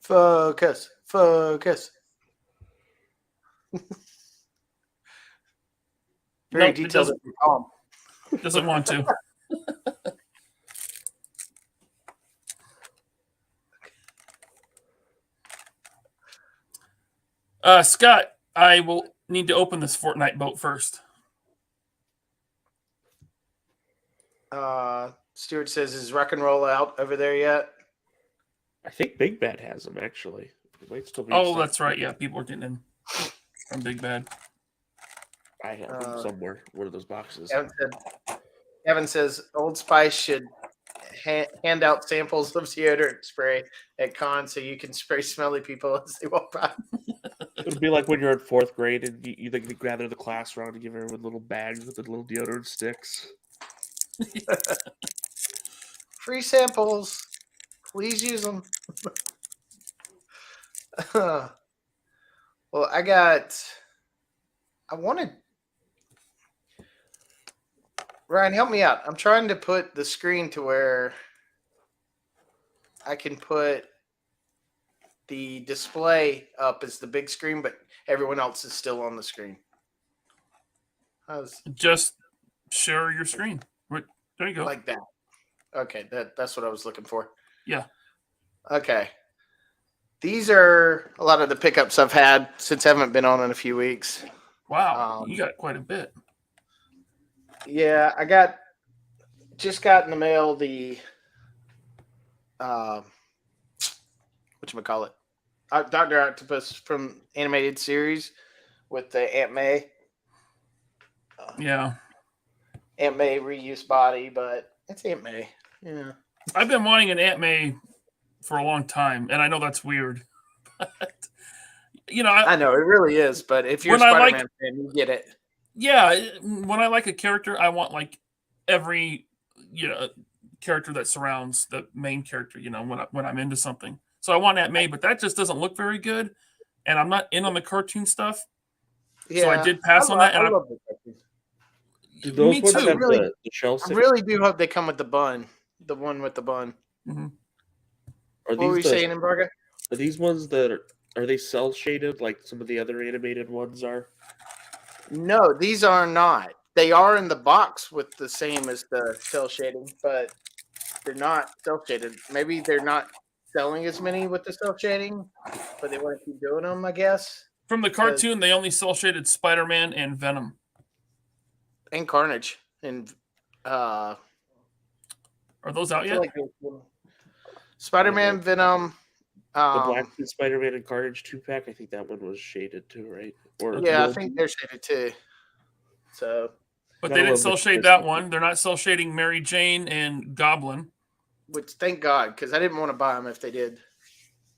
Focus. Very detailed. Doesn't want to. Scott, I will need to open this Fortnite boat first. Stuart says, is Rock and Roll out over there yet? I think Big Bad has them, actually. It might still be that's right. Yeah, people are getting in from Big Bad. I have them somewhere. One of those boxes. Kevin says, Old Spice should hand out samples of deodorant spray at cons so you can spray smelly people as they walk by. It'll be like when you're in 4th grade and you gather the class around and give everyone little bags with the little deodorant sticks. Free samples. Please use them. Well, Ryan, help me out. I'm trying to put the screen to where I can put the display up as the big screen, but everyone else is still on the screen. Just share your screen. There you go. Like that. Okay, that's what I was looking for. Yeah. Okay. These are a lot of the pickups I've had since I haven't been on in a few weeks. Wow, you got quite a bit. Yeah, I just got in the mail the whatchamacallit? Dr. Octopus from animated series with the Aunt May. Yeah. Aunt May reuse body, but it's Aunt May. Yeah. I've been wanting an Aunt May for a long time, and I know that's weird. But, I know it really is, but if you're a When I Spider-Man fan, you get it. when I like a character, I want like every character that surrounds the main character. When I'm into something, so I want Aunt May, but that just doesn't look very good, and I'm not in on the cartoon stuff, so I Yeah, did pass on that. I And love the cartoons. Do those me ones too. have Really- the shell? I really do hope they come with the bun, the one with the bun. Mhm. Are What were you these saying, Embargo? are these ones that are they cell shaded like some of the other animated ones are? No, these are not. They are in the box with the same as the cell shading, but they're not cell shaded. Maybe they're not selling as many with the cell shading, but they want to keep doing them, I guess. From the cartoon, they only cel shaded Spider-Man and Venom. And Carnage and Are those out I feel yet? like Spider-Man, Venom. The Black Suit Spider-Man and Carnage 2-pack, I think that one was shaded too, right? Or Yeah, I think they're shaded too. So, But Gotta they didn't love the cel shade that one. They're not cel shading Mary Jane and Goblin. which thank God, because I didn't want to buy them if they did.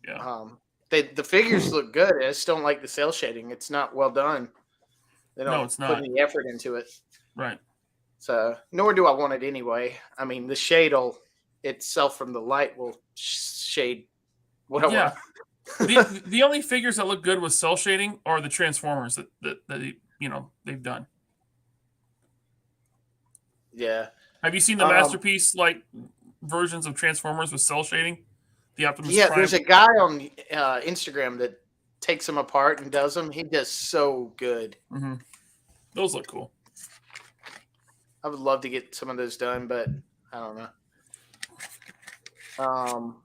Yeah. The figures look good. I just don't like the cell shading. It's not well done. They don't it's put not. any effort into it. Right. So, nor do I want it anyway. I mean, the shade itself from the light will shade what I Yeah. want. The only figures that look good with cel shading are the Transformers that they've done. Yeah. Have you seen the masterpiece like versions of Transformers with cel shading? The Optimus Prime. There's a guy on Instagram that takes them apart and does them. He does so good. Mm-hmm. Those look cool. I would love to get some of those done, but I don't know.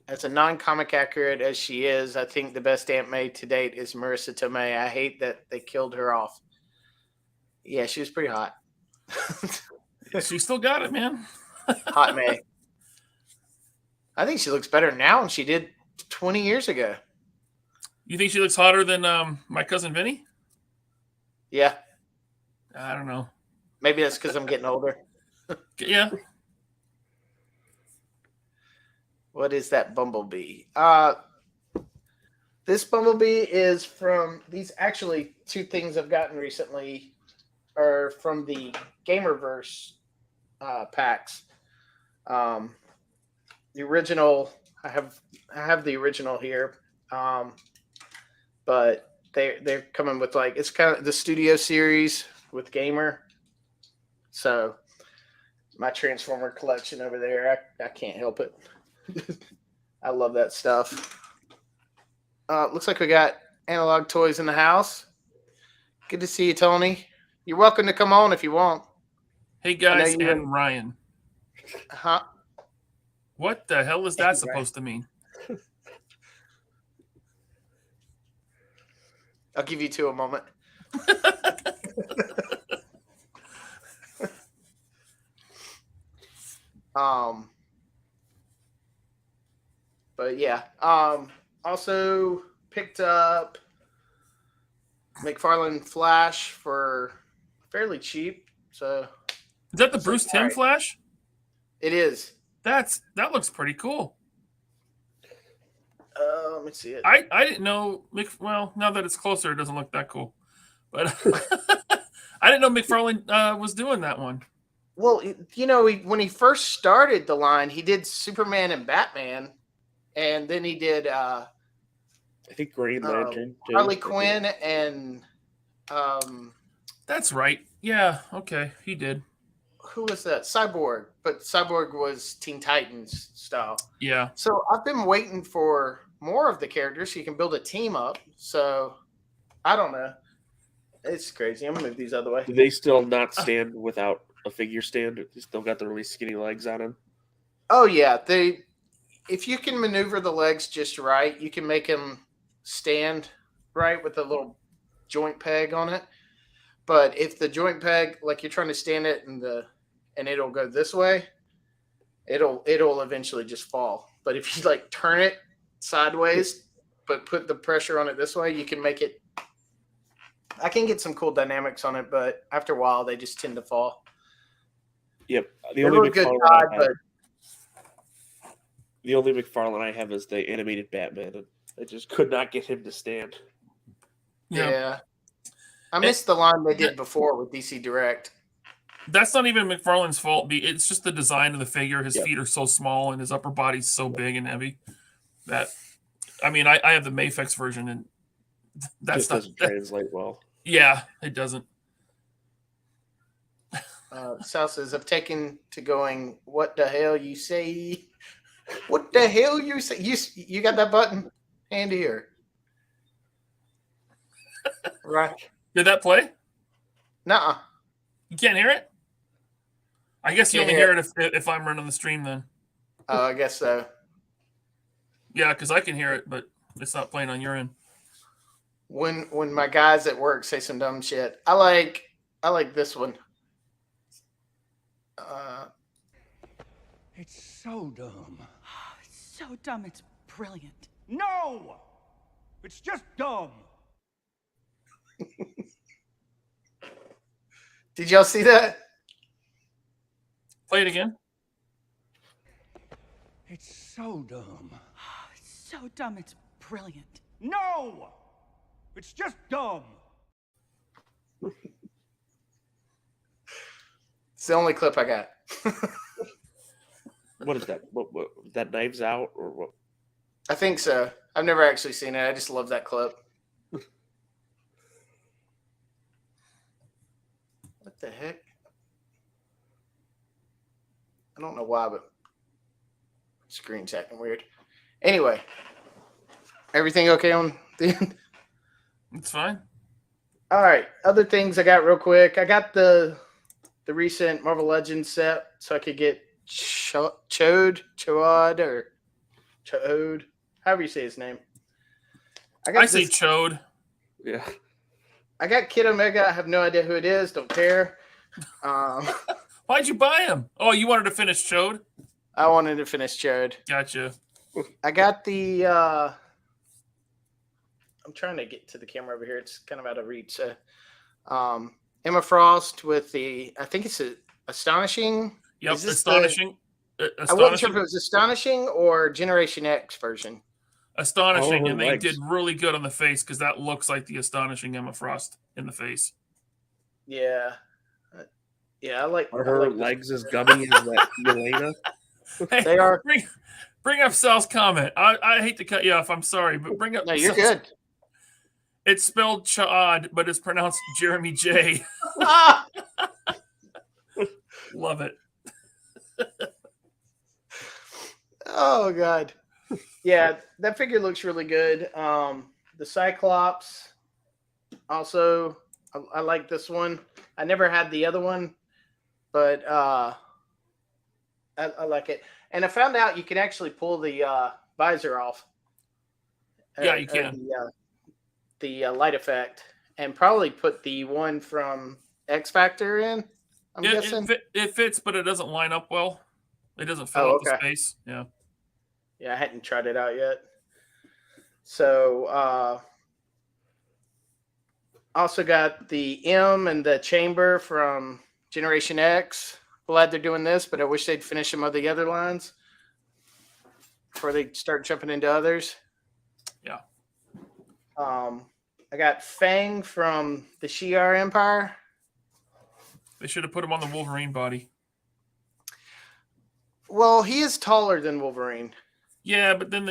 As a non-comic accurate as she is, I think the best Aunt May to date is Marissa Tomei. I hate that they killed her off. Yeah, she was pretty hot. She still got it, man. Hot May. I think she looks better now than she did 20 years ago. You think she looks hotter than my cousin Vinny? Yeah. I don't know. Maybe that's because I'm getting older. Yeah. What is that Bumblebee? This Bumblebee is from these actually two things I've gotten recently are from the Gamerverse packs. The original, I have the original here, but they're coming with like it's kind of the Studio series with Gamer. So my Transformer collection over there, I can't help it. I love that stuff. Looks like we got Analog Toys in the house. Good to see you, Tony. You're welcome to come on if you want. Hey guys, you and Ryan. Huh? What the hell is that supposed to mean? I'll give you two a moment. But yeah. Also picked up McFarlane Flash for fairly cheap. So Is that the Bruce Timm right. Flash? It is. That looks pretty cool. Let me see it. I didn't know. Well, now that it's closer, it doesn't look that cool. But I didn't know McFarlane was doing that one. Well, when he first started the line, he did Superman and Batman, and then he did I think Green Lantern, Harley Quinn and That's right. Yeah. Okay. He did. who was that? Cyborg, but Cyborg was Teen Titans style. Yeah. So I've been waiting for more of the characters so you can build a team up. So I don't know. It's crazy. I'm gonna move these other way. Do they still not stand without a figure stand? They still got the really skinny legs on them? Oh yeah, if you can maneuver the legs just right, you can make them stand right with a little joint peg on it. But if the joint peg, like you're trying to stand it and it'll go this way, it'll eventually just fall. But if you like turn it sideways, but put the pressure on it this way, you can make it. I can get some cool dynamics on it, but after a while, they just tend to fall. Yep. The They only look good, McFarlane Todd, I have- but The only McFarlane I have is the animated Batman, and I just could not get him to stand. Yeah. I missed the line they did before with DC Direct. That's not even McFarlane's fault. It's just the design of the figure. His Yep. feet are so small and his upper body's so big and heavy that, I mean, I have the Mafex version and that's Just doesn't translate well. Yeah, it doesn't. Sal says, I've taken to going, what the hell you say? What the hell you say? You got that button handy here? Right. Did that play? Nuh-uh. You can't hear it? I guess you only hear it if I'm running the stream then. Oh, I guess so. Yeah, because I can hear it, but it's not playing on your end. When my guys at work say some dumb shit, I like this one. It's so dumb. It's so dumb, it's brilliant. No! It's just dumb. Did y'all see that? Play it again. It's so dumb. It's so dumb, it's brilliant. No! It's just dumb. It's the only clip I got. What is that? What that Knives Out or what? I think so. I've never actually seen it. I just love that clip. What the heck? I don't know why, but screen's acting weird. Anyway, everything okay on the end? It's fine. All right. Other things I got real quick. I got the recent Marvel Legends set, so I could get Chode, however you say his name. I say Chode. Yeah. I got Kid Omega. I have no idea who it is. Don't care. Why'd you buy him? Oh, you wanted to finish Chode? I wanted to finish Chode. Gotcha. I got the. I'm trying to get to the camera over here. It's kind of out of reach. So, Emma Frost with the. I think it's Astonishing. Yep, Astonishing. I wasn't sure if it was Astonishing or Generation X version. Astonishing, and they did really good on the face because that looks like the Astonishing Emma Frost in the face. Yeah. Yeah, I like. Are her legs as gummy as that Yelena? Hey, they are. Bring up Sal's comment. I hate to cut you off. I'm sorry, but bring up. No, you're good. It's spelled Chad, but it's pronounced Jeremy J. Love it. Oh God. Yeah, that figure looks really good. The Cyclops. Also, I like this one. I never had the other one, but I like it. And I found out you can actually pull the visor off. Yeah, you can. The light effect, and probably put the one from X Factor in. I'm guessing it fits, but it doesn't line up well. It doesn't fill up the space. Yeah. Yeah, I hadn't tried it out yet. So, also got the M and the Chamber from Generation X. Glad they're doing this, but I wish they'd finish some of the other lines before they start jumping into others. Yeah. I got Fang from the Shi'ar Empire. They should have put him on the Wolverine body. Well, he is taller than Wolverine. Yeah, but then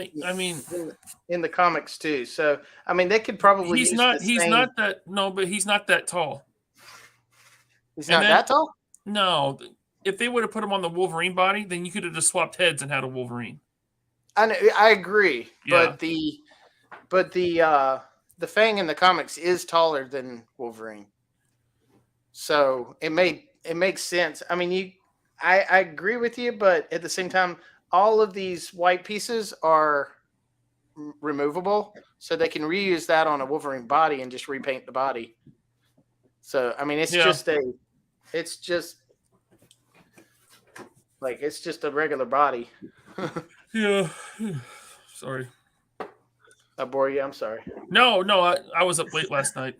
in the comics too. So I mean, they could probably. He's not that tall. He's not that tall? No. If they would have put him on the Wolverine body, then you could have just swapped heads and had a Wolverine. I agree, yeah. but the Fang in the comics is taller than Wolverine. So it makes sense. I mean, I agree with you, but at the same time, all of these white pieces are removable, so they can reuse that on a Wolverine body and just repaint the body. So I mean, it's just a regular body. Yeah. Sorry. I bore you. I'm sorry. No, I was up late last night.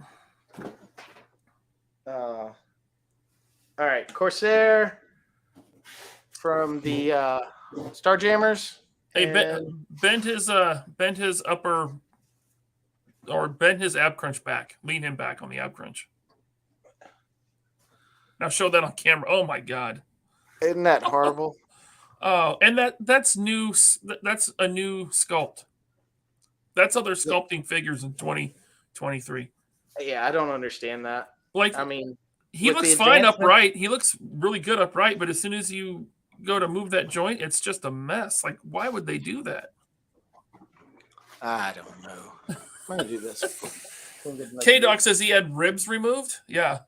All right, Corsair from the Starjammers. Hey, And bend his upper, or bend his ab crunch back. Lean him back on the ab crunch. Now show that on camera. Oh my god. isn't that horrible? Oh, and that's new. That's a new sculpt. That's how they're sculpting figures in 2023. Yeah, I don't understand that. Like, I mean, he with looks the fine advancement- upright. He looks really good upright, but as soon as you go to move that joint, it's just a mess. Like, why would they do that? I don't know. I'm gonna do this. K Doc says he had ribs removed. Yeah.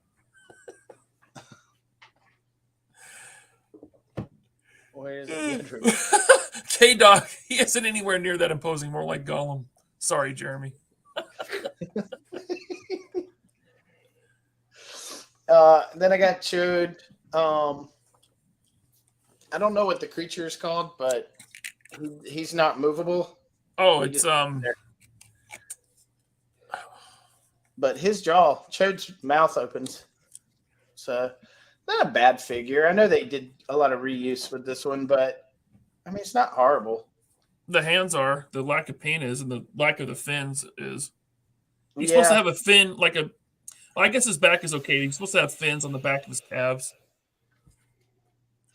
Where is it? K Doc, he isn't anywhere near that imposing. More like Gollum. Sorry, Jeremy. Then I got Chode. I don't know what the creature is called, but he's not movable. Oh, He it's just- But his jaw, Chode's mouth opens. So not a bad figure. I know they did a lot of reuse with this one, but I mean it's not horrible. the hands are, the lack of paint is, and the lack of the fins is. He's supposed to have a fin, like a. Well, I guess his back is okay. He's supposed to have fins on the back of his calves.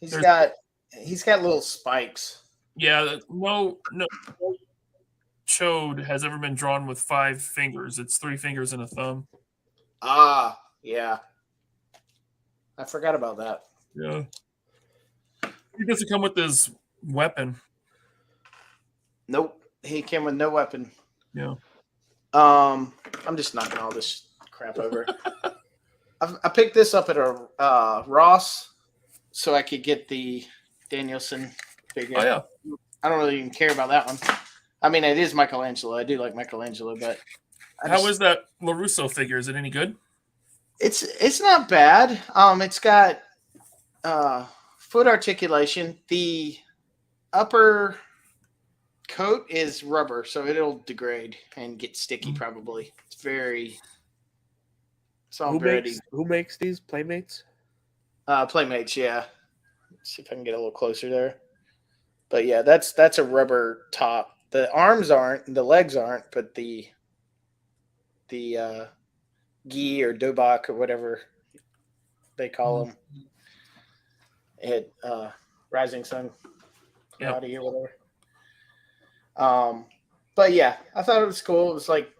He's there's- got little spikes. Yeah, no Chode has ever been drawn with 5 fingers. It's 3 fingers and a thumb. Ah, yeah. I forgot about that. Yeah. He doesn't come with his weapon. Nope. He came with no weapon. Yeah. I'm just knocking all this crap over. I picked this up at a Ross so I could get the Danielson figure. Oh yeah. I don't really even care about that one. I mean, it is Michelangelo. I do like Michelangelo, but How is that LaRusso figure? Is it any good? It's not bad. It's got foot articulation. The upper coat is rubber, so it'll degrade and get sticky. Probably. It's very. So I'm ready. Who makes these Playmates? Playmates, yeah. Let's see if I can get a little closer there. But yeah, that's a rubber top. The arms aren't, the legs aren't, but the gi or dobak or whatever they call them, it Rising Sun body or whatever. But yeah, I thought it was cool. It was like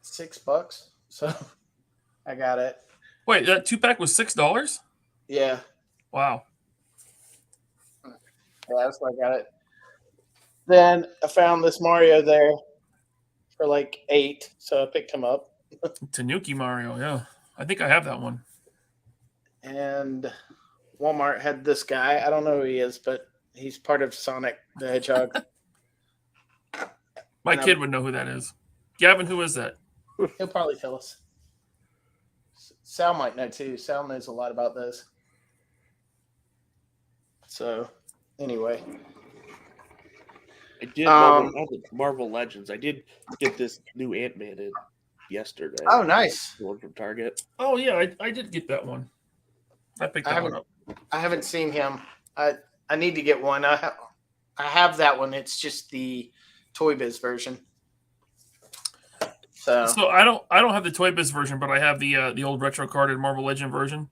$6, so I got it. Wait, that 2-pack was $6? Yeah. Wow. Yeah, that's why I got it. Then I found this Mario there for like $8, so I picked him up. Tanuki Mario, yeah. I think I have that one. And Walmart had this guy. I don't know who he is, but he's part of Sonic the Hedgehog. My kid would know who that is. Gavin, who is that? He'll probably tell us. Sal might know too. Sal knows a lot about those. So, anyway. I did Marvel Legends. I did get this new Ant-Man in yesterday. Oh, nice. The one from Target. Oh, yeah, I did get that one. I picked that one up. I haven't seen him. I need to get one. I have that one. It's just the Toy Biz version. So I don't have the Toy Biz version, but I have the old retro carded Marvel Legend version.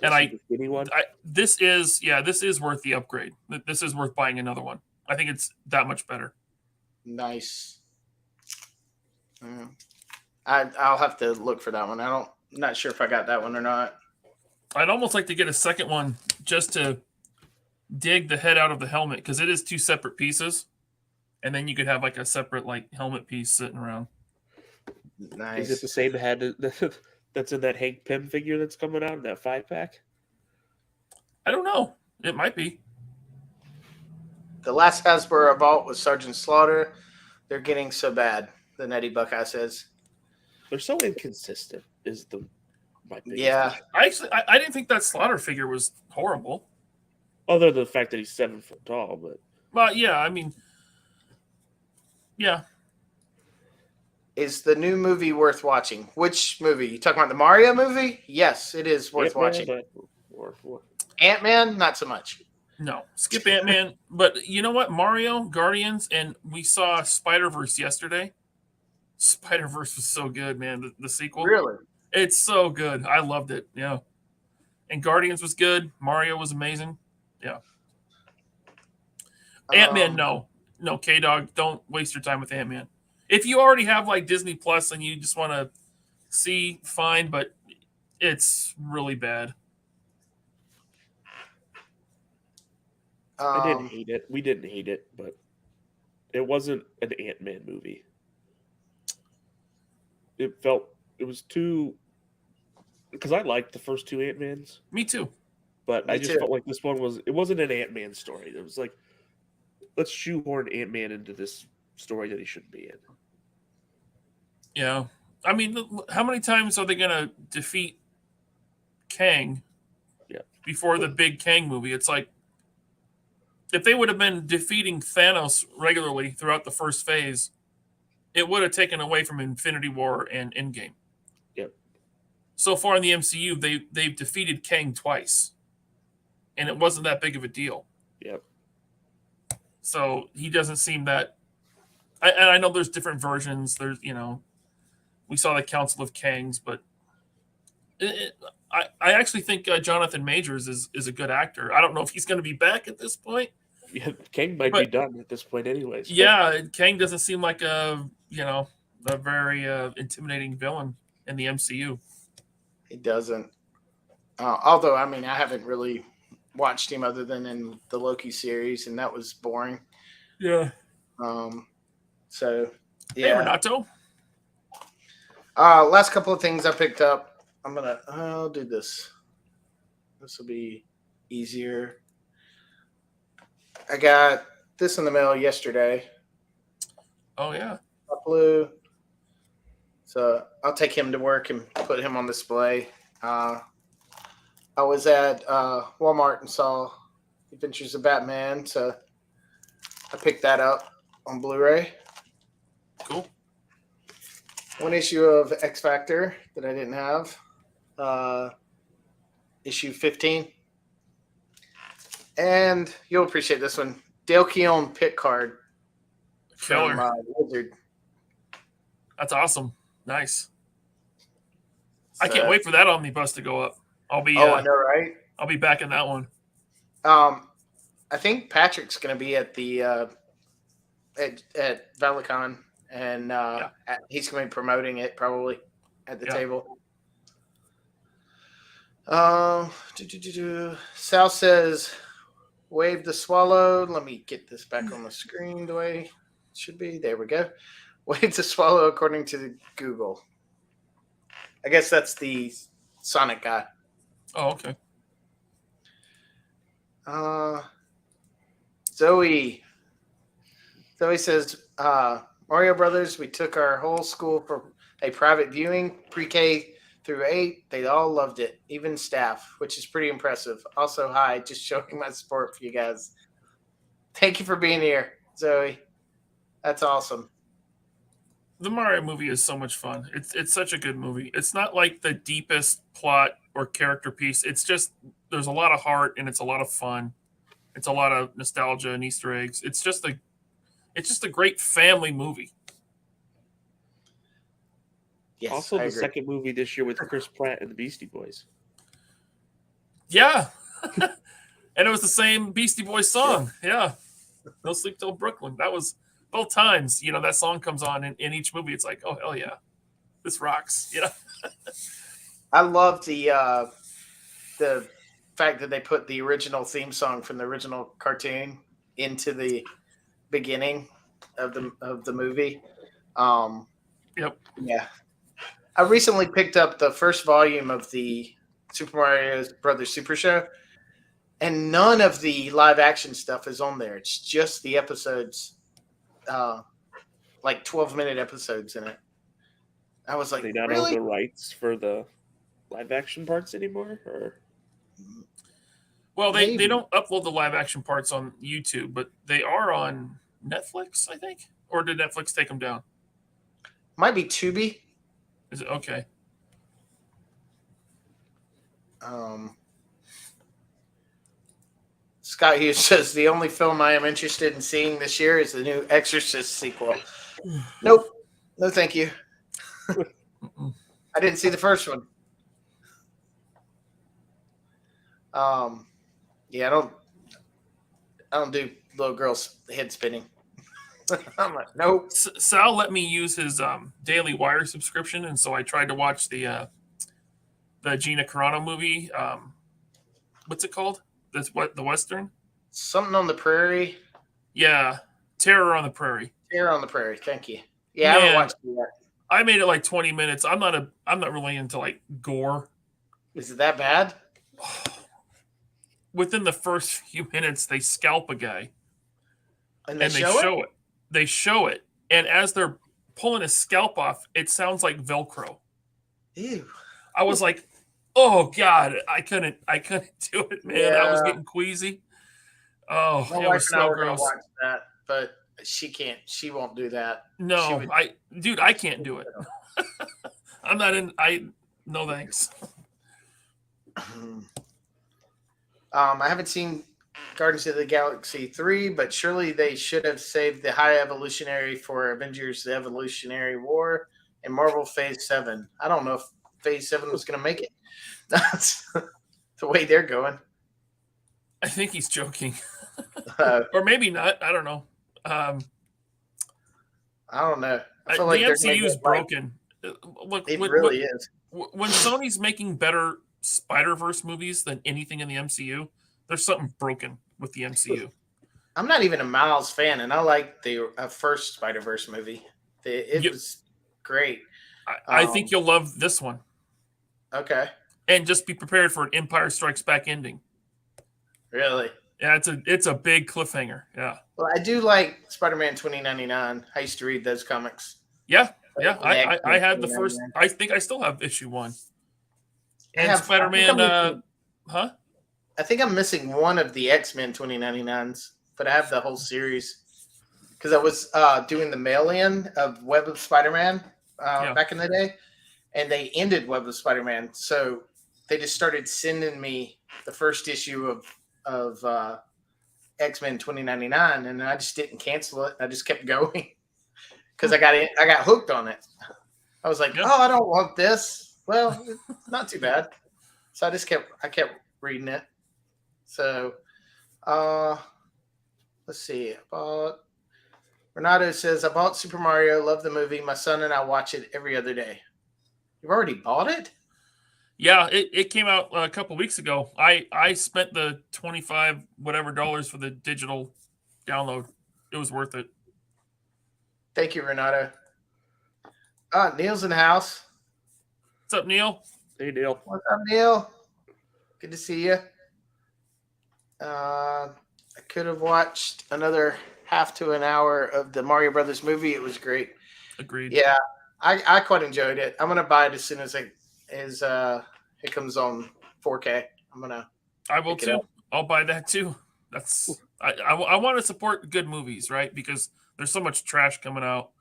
And this is worth the upgrade. This is worth buying another one. I think it's that much better. Nice. I'll have to look for that one. I'm not sure if I got that one or not. I'd almost like to get a second one just to dig the head out of the helmet, because it is 2 separate pieces, and then you could have like a separate like helmet piece sitting around. Nice. Is it the same head that's in that Hank Pym figure that's coming out in that 5-pack? I don't know. It might be. The last Hasbro I bought was Sergeant Slaughter. They're getting so bad, the Netty Buckeye says. They're so inconsistent. Is my biggest Yeah. issue. I didn't think that Slaughter figure was horrible. Other than the fact that he's 7 foot tall, but Yeah, I mean, yeah. Is the new movie worth watching? Which movie? You talking about the Mario movie? Yes, it is worth watching. Or Ant-Man, not so much. No, skip Ant-Man. But you know what? Mario, Guardians, and we saw Spider-Verse yesterday. Spider-Verse was so good, man. The sequel. Really? It's so good. I loved it. Yeah. And Guardians was good. Mario was amazing. Yeah. Ant-Man, no. No, K-Dog, don't waste your time with Ant-Man. If you already have like Disney Plus and you just want to see, fine, but it's really bad. I didn't hate it. We didn't hate it, but it wasn't an Ant-Man movie. It was too, because I liked the first two Ant-Mans, Me too. but Me I just too. felt like this one it wasn't an Ant-Man story. It was like, let's shoehorn Ant-Man into this story that he shouldn't be in. Yeah. I mean, how many times are they going to defeat Kang before the big Kang movie? It's like, if they would have been defeating Thanos regularly throughout the first phase, it would have taken away from Infinity War and Endgame. Yep. So far in the MCU, they've defeated Kang twice, and it wasn't that big of a deal. Yep. So he doesn't seem that. And I know there's different versions. There's, we saw the Council of Kangs, but I actually think Jonathan Majors is a good actor. I don't know if he's going to be back at this point. Yeah, Kang might be done at this point, anyways. Yeah, Kang doesn't seem like a very intimidating villain in the MCU. He doesn't. Although, I mean, I haven't really watched him other than in the Loki series, and that was boring. Yeah. So, Hey, yeah. Renato. Last couple of things I picked up. I'll do this. This will be easier. I got this in the mail yesterday. Oh, yeah. Blue. So I'll take him to work and put him on display. I was at Walmart and saw Adventures of Batman, so I picked that up on Blu-ray. Cool. One issue of X Factor that I didn't have. Issue 15. And you'll appreciate this one. Dale Keown pit card Killer. from Wizard. That's awesome. Nice. I can't wait for that omnibus to go up. I'll be. I know, right? I'll be back in that one. I think Patrick's going to be at the at Valacon, and he's going to be promoting it probably at the table. Sal says, "Wave the swallow." Let me get this back on the screen the way it should be. There we go. Wave the swallow according to Google. I guess that's the Sonic guy. Oh, okay. Zoe says, Mario Brothers, we took our whole school for a private viewing, pre-K through 8. They all loved it, even staff, which is pretty impressive. Also, hi, just showing my support for you guys. Thank you for being here, Zoe. That's awesome. The Mario movie is so much fun. It's such a good movie. It's not like the deepest plot or character piece. It's just there's a lot of heart and it's a lot of fun. It's a lot of nostalgia and Easter eggs. It's just a great family movie. Yes, also, I the agree. second movie this year with Chris Pratt and the Beastie Boys. Yeah. And it was the same Beastie Boys song. Yeah. No Sleep Till Brooklyn. That was both times, that song comes on in each movie. It's like, oh, hell yeah. This rocks. I love the fact that they put the original theme song from the original cartoon into the beginning of the movie. Yep. Yeah. I recently picked up the first volume of the Super Mario Brothers Super Show, and none of the live action stuff is on there. It's just the episodes, like 12-minute episodes in it. I was like, They not really? own the rights for the live action parts anymore, or Well, they Maybe. don't upload the live action parts on YouTube, but they are on Netflix, I think. Or did Netflix take them down? Might be Tubi. Is it okay? Scott Hughes says the only film I am interested in seeing this year is the new Exorcist sequel. Nope. No, thank you. I didn't see the first one. Yeah, I don't do little girls head spinning. I'm like, nope. Sal let me use his Daily Wire subscription, and so I tried to watch the Gina Carano movie. What's it called? That's what the Western. Something on the Prairie. Yeah, Terror on the Prairie. Terror on the Prairie. Thank you. Yeah, I Man, haven't watched it yet. I made it like 20 minutes. I'm not really into like gore. Is it that bad? Within the first few minutes, they scalp a guy, And and they show it. They show it, and as they're pulling his scalp off, it sounds like Velcro. Ew. I was like, "Oh God, I couldn't do it, man. Yeah. I was getting queasy." Oh, My it wife was and I so were gonna gross. watch that, but she can't. She won't do that. She No, would- I can't do it. I'm not in. No thanks. I haven't seen Guardians of the Galaxy 3, but surely they should have saved the High Evolutionary for Avengers: The Evolutionary War and Marvel Phase 7. I don't know if Phase 7 was going to make it. That's the way they're going. I think he's joking, Uh, or maybe not. I don't know. I don't know. I The feel like they're gonna MCU is get, like, broken. Look, It really is. when Sony's making better Spider-Verse movies than anything in the MCU, there's something broken with the MCU. I'm not even a Miles fan, and I like the first Spider-Verse movie. It Yep. was great. I think you'll love this one, Okay. and just be prepared for an Empire Strikes Back ending. Really? Yeah, it's a big cliffhanger. Yeah, Well, I do like Spider-Man 2099. I used to read those comics. yeah. I X-Men had the first. 2099. I think I still have issue 1. I And have- I think Spider-Man. I'm Huh? I think I'm missing one of the X-Men 2099s, but I have the whole series because I was doing the mail-in of Web of Spider-Man back in the day, and they ended Web of Spider-Man, so they just started sending me the first issue of X-Men 2099, and I just didn't cancel it. I just kept going because I got hooked on it. I was like, Yeah. oh, I don't want this. Well, it's not too bad. So I kept reading it. So, let's see. Renato says, I bought Super Mario, love the movie. My son and I watch it every other day. You've already bought it? Yeah, it came out a couple weeks ago. I spent the $25 whatever for the digital download. It was worth it. Thank you, Renato. Neil's in the house. What's up, Neil? Hey, Neil. What's up, Neil? Good to see you. I could have watched another half to an hour of the Mario Brothers movie. It was great. Agreed. Yeah, I quite enjoyed it. I'm gonna buy it as soon as it comes on 4K. I will pick it too. up. I'll buy that too. I want to support good movies, right? Because there's so much trash coming out.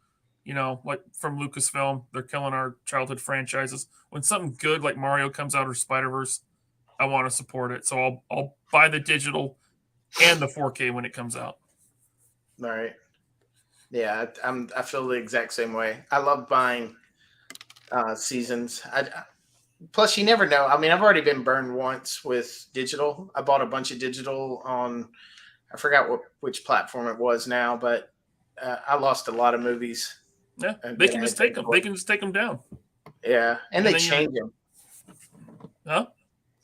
You know, like from Lucasfilm, they're killing our childhood franchises. When something good like Mario comes out or Spider-Verse, I want to support it. So I'll buy the digital and the 4K when it comes out. All right. Yeah, I feel the exact same way. I love buying seasons. Plus, you never know. I mean, I've already been burned once with digital. I bought a bunch of digital on, I forgot which platform it was now, but I lost a lot of movies. Yeah, And they then can I just had take to them. They can just take them down. Yeah, and And they then you're- change them. Huh?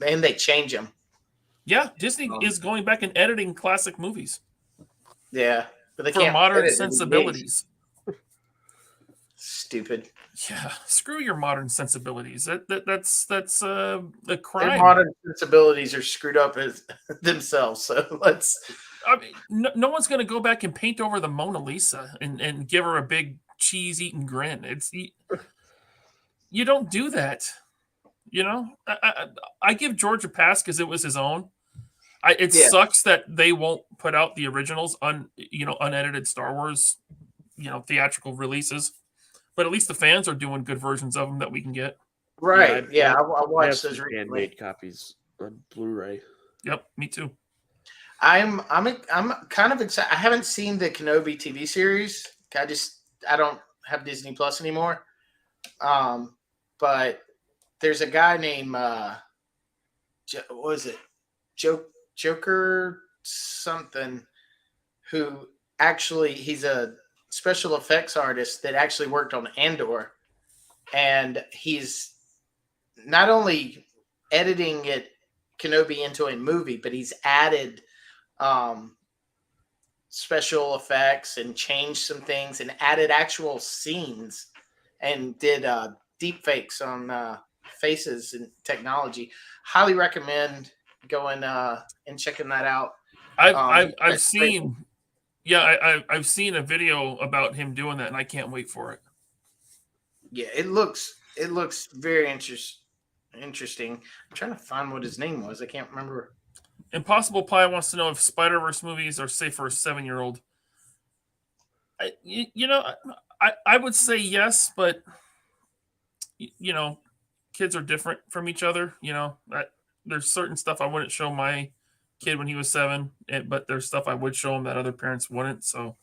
And they change them. Yeah, Disney is going back and editing classic movies Yeah, but they for can't modern edit it. sensibilities. Stupid. Yeah, screw your modern sensibilities. That's a Their crime. modern sensibilities are screwed up as themselves. So let's. I mean, no one's going to go back and paint over the Mona Lisa and give her a big cheese-eating grin. You don't do that. You know, I give George a pass because it was his own. It Yeah. sucks that they won't put out the originals unedited Star Wars, theatrical releases. But at least the fans are doing good versions of them that we can get. Right. Yeah, I I have watched some those recently. handmade copies on Blu-ray. Yep, me too. I'm kind of excited. I haven't seen the Kenobi TV series. I don't have Disney Plus anymore. But there's a guy named what was it? Joker something, who actually he's a special effects artist that actually worked on Andor, and he's not only editing it Kenobi into a movie, but he's added special effects and changed some things and added actual scenes and did deep fakes on faces and technology. Highly recommend going and checking that out. I've seen, I've seen a video about him doing that, and I can't wait for it. Yeah, it looks very interesting. I'm trying to find what his name was. I can't remember. Impossible Pie wants to know if Spider-Verse movies are safe for a 7-year-old. I would say yes, but kids are different from each other. There's certain stuff I wouldn't show my kid when he was 7, but there's stuff I would show him that other parents wouldn't. So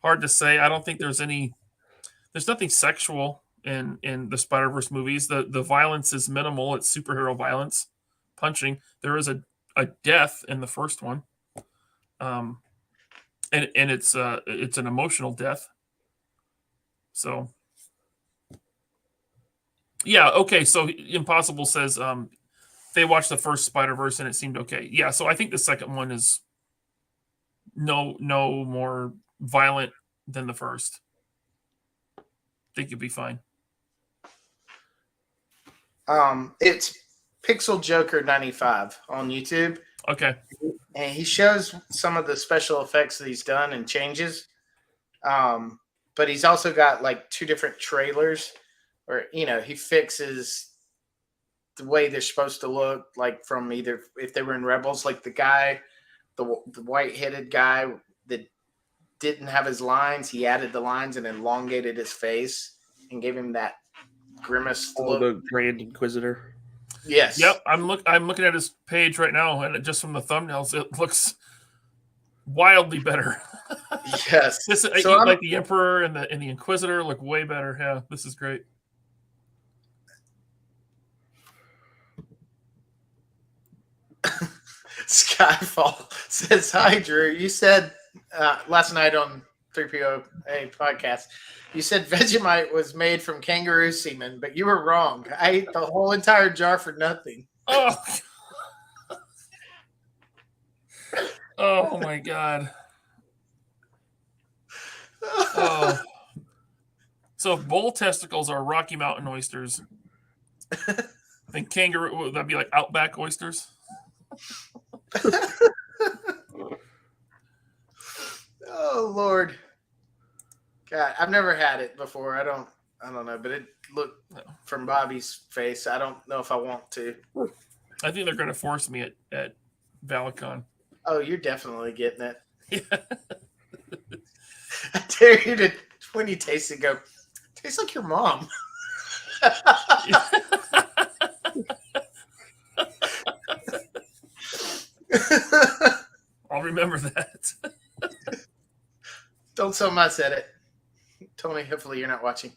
hard to say. I don't think there's nothing sexual in the Spider-Verse movies. The violence is minimal. It's superhero violence, punching. There is a death in the first one, and it's an emotional death. So yeah, okay. So Impossible says they watched the first Spider-Verse and it seemed okay. Yeah, so I think the second one is no more violent than the first. I think you'll be fine. It's Pixel Joker 95 on YouTube. Okay. And he shows some of the special effects that he's done and changes. But he's also got like 2 different trailers where, he fixes the way they're supposed to look, like from either if they were in Rebels, like the guy, the white-headed guy that didn't have his lines, he added the lines and elongated his face and gave him that grimace look. The Grand Inquisitor. Yes. Yep. I'm looking at his page right now, and just from the thumbnails, it looks wildly better. Yes. Like the Emperor and the Inquisitor look way better. Yeah, this is great. Skyfall says, "Hi, Drew. You said last night on 3POA podcast, you said Vegemite was made from kangaroo semen, but you were wrong. I ate the whole entire jar for nothing." Oh, oh my God. Oh. So if bull testicles are Rocky Mountain oysters, then kangaroo, would that be like Outback oysters? Oh Lord, God, I've never had it before. I don't know, but it looked from Bobby's face. I don't know if I want to. I think they're going to force me at Valacon. Oh, you're definitely getting it. Yeah. I dare you to, when you taste it, go, tastes like your mom. I'll remember that. Don't tell him I said it. Tony, hopefully you're not watching.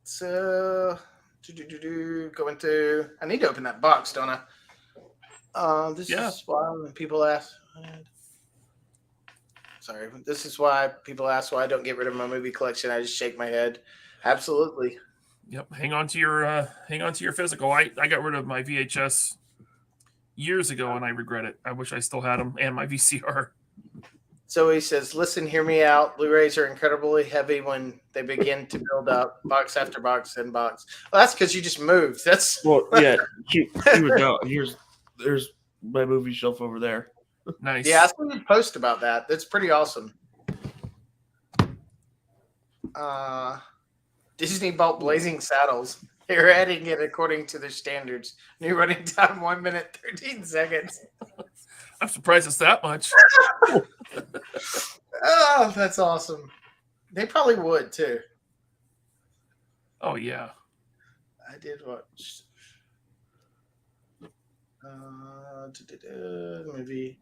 So going to, I need to open that box, don't I? This is why when people ask. Sorry, this is why people ask why I don't get rid of my movie collection. I just shake my head. Absolutely. Yep. Hang on to your physical. I got rid of my VHS years ago and I regret it. I wish I still had them and my VCR. So he says, "Listen, hear me out. Blu-rays are incredibly heavy when they begin to build up, box after box and box." Well, that's because you just moved. That's yeah. There's my movie shelf over there. Nice. Yeah, I saw you post about that. That's pretty awesome. Disney bought Blazing Saddles. They're adding it according to their standards. New running time 1 minute 13 seconds. I'm surprised it's that much. Oh, that's awesome. They probably would too. Oh yeah. I did watch movie.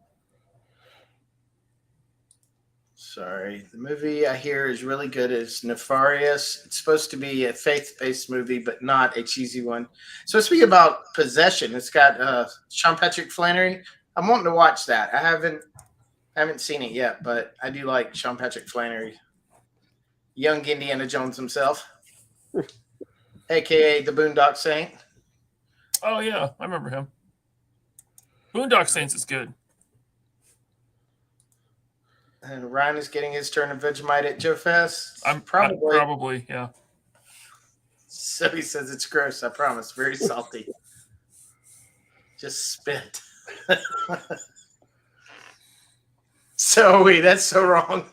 Sorry, the movie I hear is really good. It's Nefarious. It's supposed to be a faith-based movie, but not a cheesy one. It's supposed to be about possession. It's got Sean Patrick Flannery. I'm wanting to watch that. I haven't seen it yet, but I do like Sean Patrick Flannery, young Indiana Jones himself, aka the Boondock Saint. Oh yeah, I remember him. Boondock Saints is good. And Ryan is getting his turn of Vegemite at Joefest. I'm probably. probably, yeah. So he says it's gross. I promise. Very salty. Just spit. So wait, that's so wrong.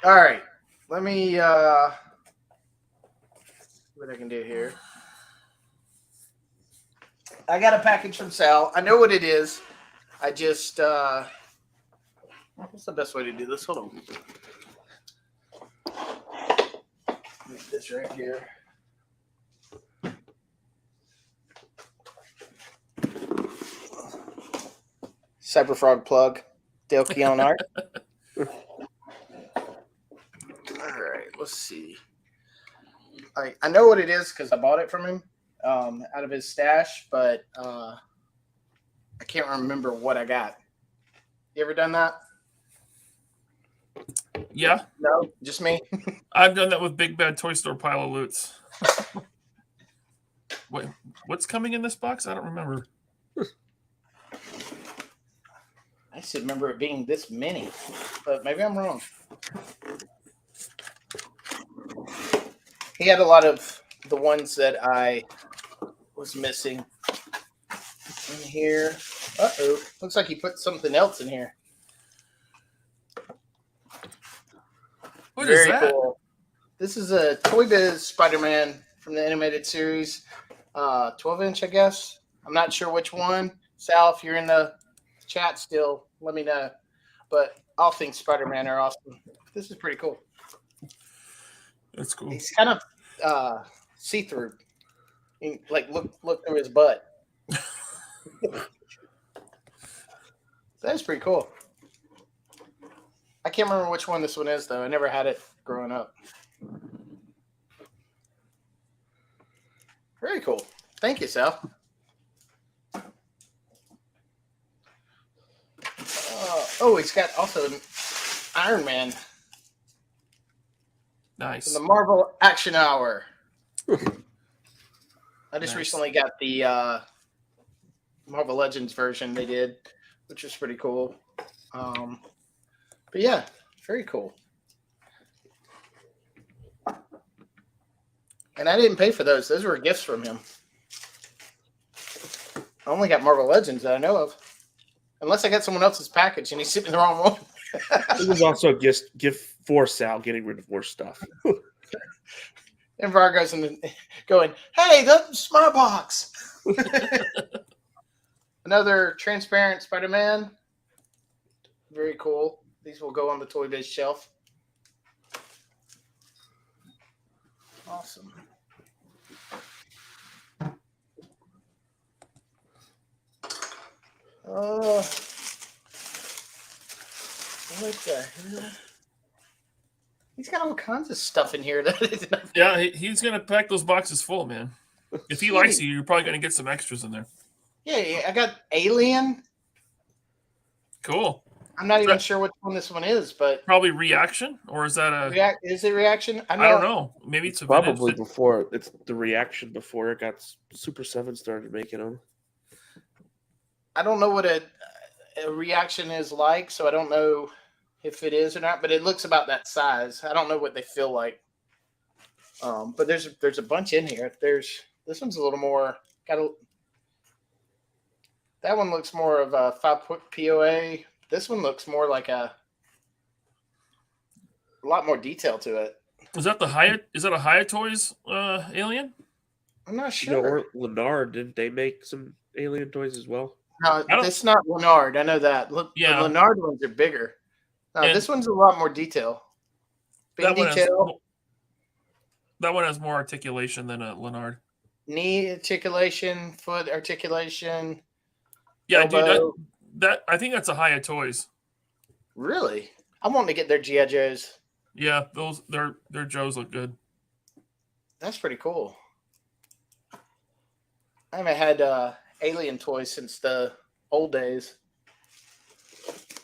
All right. Let me see what I can do here. I got a package from Sal. I know what it is. I just what's the best way to do this? Hold on. Make this right here. Cyberfrog plug. Dale Keown art. All right, let's see. I know what it is because I bought it from him out of his stash, but I can't remember what I got. You ever done that? Yeah. No, just me. I've done that with Big Bad Toy Store Pile of Loots. Wait, what's coming in this box? I don't remember. I just remember it being this many, but maybe I'm wrong. He had a lot of the ones that I was missing in here. Uh-oh. Looks like he put something else in here. What is that? Cool. This is a Toy Biz Spider-Man from the animated series. 12-inch, I guess. I'm not sure which one. Sal, if you're in the chat still, let me know. But all things Spider-Man are awesome. This is pretty cool. That's cool. He's kind of see-through. Like look through his butt. That's pretty cool. I can't remember which one this one is though. I never had it growing up. Very cool. Thank you, Sal. He's got also an Iron Man Nice. from the Marvel Action Hour. I just Nice. recently got the Marvel Legends version they did, which was pretty cool. But yeah, very cool. And I didn't pay for those. Those were gifts from him. I only got Marvel Legends that I know of. Unless I got someone else's package and he sent me the wrong one. It was also a gift for Sal getting rid of more stuff. And MVargo's going, hey, that's my box. Another transparent Spider-Man. Very cool. These will go on the Toy Biz shelf. Awesome. What the hell? He's got all kinds of stuff in here. Yeah, he's going to pack those boxes full, man. If he likes you, you're probably going to get some extras in there. Yeah, I got Alien. Cool. I'm not even sure which one this one is, but probably Reaction, or is that a is it Reaction? I don't know. Maybe it's a Probably vintage. before it's the Reaction before it got Super 7 started making them. I don't know what a Reaction is like, so I don't know if it is or not. But it looks about that size. I don't know what they feel like. But there's a bunch in here. This one's a little more that one looks more of a 5-foot POA. This one looks more like a lot more detail to it. Is that a Hiya Toys Alien? I'm not You know, sure. or Lenard, didn't they make some Alien toys as well? No, it's not Leonard. I know that. Look, Yeah. the Leonard ones are bigger. And This one's a lot more detail. Big that one detail. has more articulation than a Leonard. Knee articulation, foot articulation. Yeah, elbow. dude, that I think that's a Hiya Toys. Really? I want to get their G.I. Joes. Yeah, those their Joes look good. That's pretty cool. I haven't had alien toys since the old days.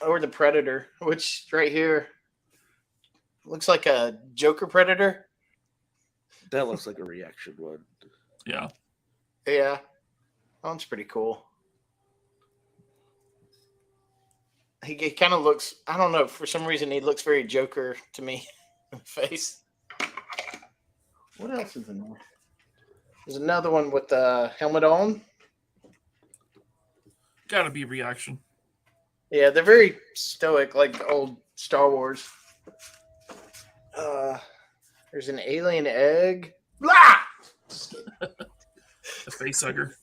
Or the Predator, which right here looks like a Joker Predator. That looks like a reaction one. Yeah. Yeah. That one's pretty cool. He kind of looks, I don't know, for some reason he looks very Joker to me in the face. What else is in there? There's another one with the helmet on. Gotta be reaction. Yeah, they're very stoic, like the old Star Wars. There's an alien egg. Blah! The face hugger.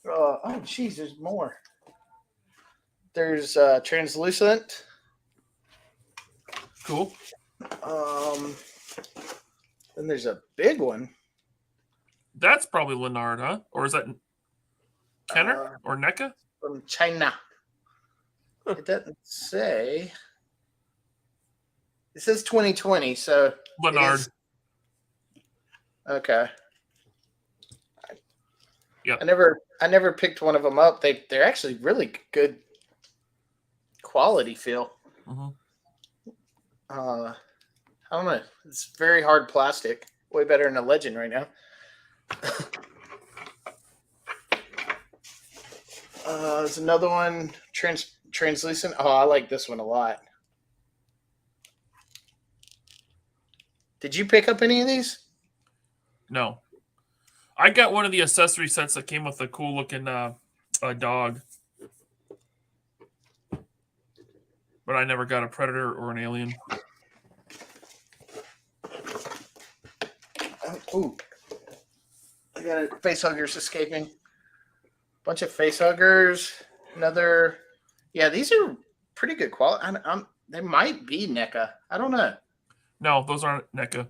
Oh, jeez, there's more. There's translucent. Cool. Then there's a big one. That's probably Leonard, huh? Or is that Kenner or NECA? From China. It doesn't say. It says 2020, so Leonard. Okay. Yeah. I never picked one of them up. They're actually really good quality feel. Mm-hmm. I don't know. It's very hard plastic. Way better than a Legend right now. There's another one, translucent. Oh, I like this one a lot. Did you pick up any of these? No. I got one of the accessory sets that came with a cool looking dog. But I never got a Predator or an Alien. Ooh. I got a face huggers escaping. Bunch of face huggers. Another. Yeah, these are pretty good quality. They might be NECA. I don't know. No, those aren't NECA.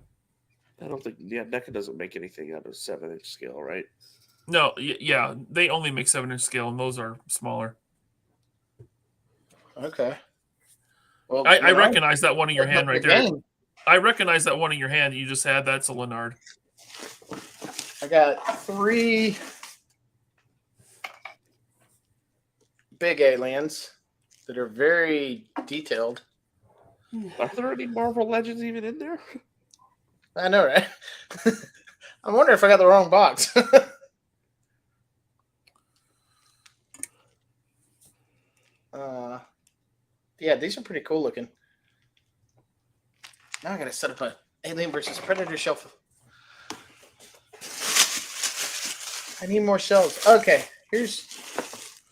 I don't think. Yeah, NECA doesn't make anything out of 7-inch scale, right? No, yeah, they only make 7-inch scale, and those are smaller. Okay. Well, I recognize that one in your hand right there. Game. I recognize that one in your hand that you just had. That's a Leonard. I got 3 big aliens that are very detailed. Are there any Marvel Legends even in there? I know, right? I'm wondering if I got the wrong box. Yeah, these are pretty cool looking. Now I gotta set up a Alien versus Predator shelf. I need more shelves. Okay,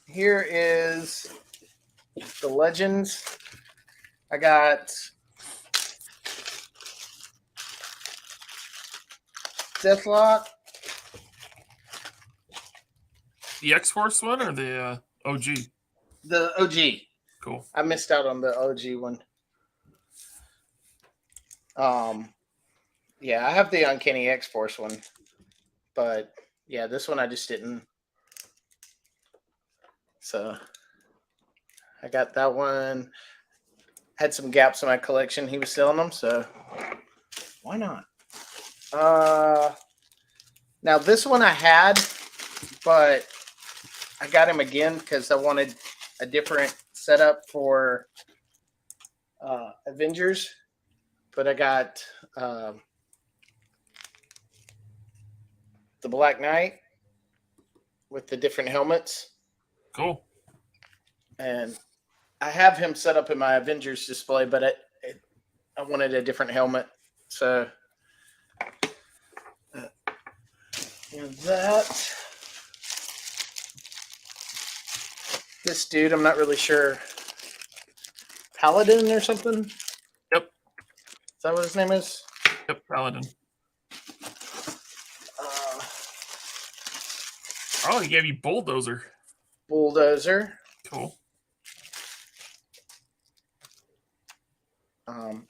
here is the Legends. I got Deathlock. The X-Force one or the OG? The OG. Cool. I missed out on the OG one. Yeah, I have the Uncanny X-Force one. But yeah, this one I just didn't. So I got that one. Had some gaps in my collection. He was selling them, so why not? Now this one I had, but I got him again because I wanted a different setup for Avengers. But I got the Black Knight with the different helmets. Cool. And I have him set up in my Avengers display, but I wanted a different helmet. So that. This dude, I'm not really sure. Paladin or something? Yep. Is that what his name is? Yep, Paladin. Oh, he gave you Bulldozer. Bulldozer. Cool.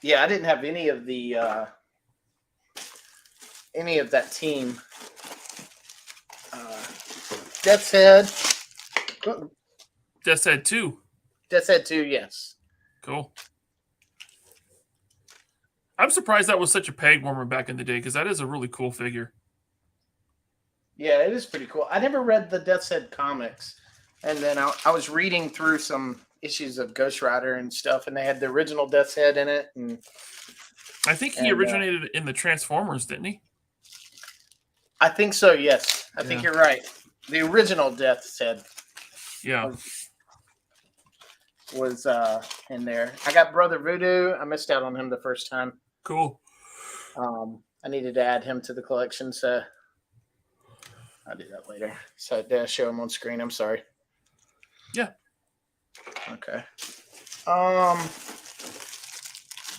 Yeah, I didn't have any of that team. Death's Head. Death's Head 2. Death's Head 2, yes. Cool. I'm surprised that was such a peg warmer back in the day because that is a really cool figure. Yeah, it is pretty cool. I never read the Death's Head comics. And then I was reading through some issues of Ghost Rider and stuff, and they had the original Death's Head in it. And I think he originated in the Transformers, didn't he? I think so, yes. I think you're right. The original Death's Head Yeah. was in there. I got Brother Voodoo. I missed out on him the first time. Cool. I needed to add him to the collection, so I'll do that later. So did I show him on screen? I'm sorry. Yeah. Okay.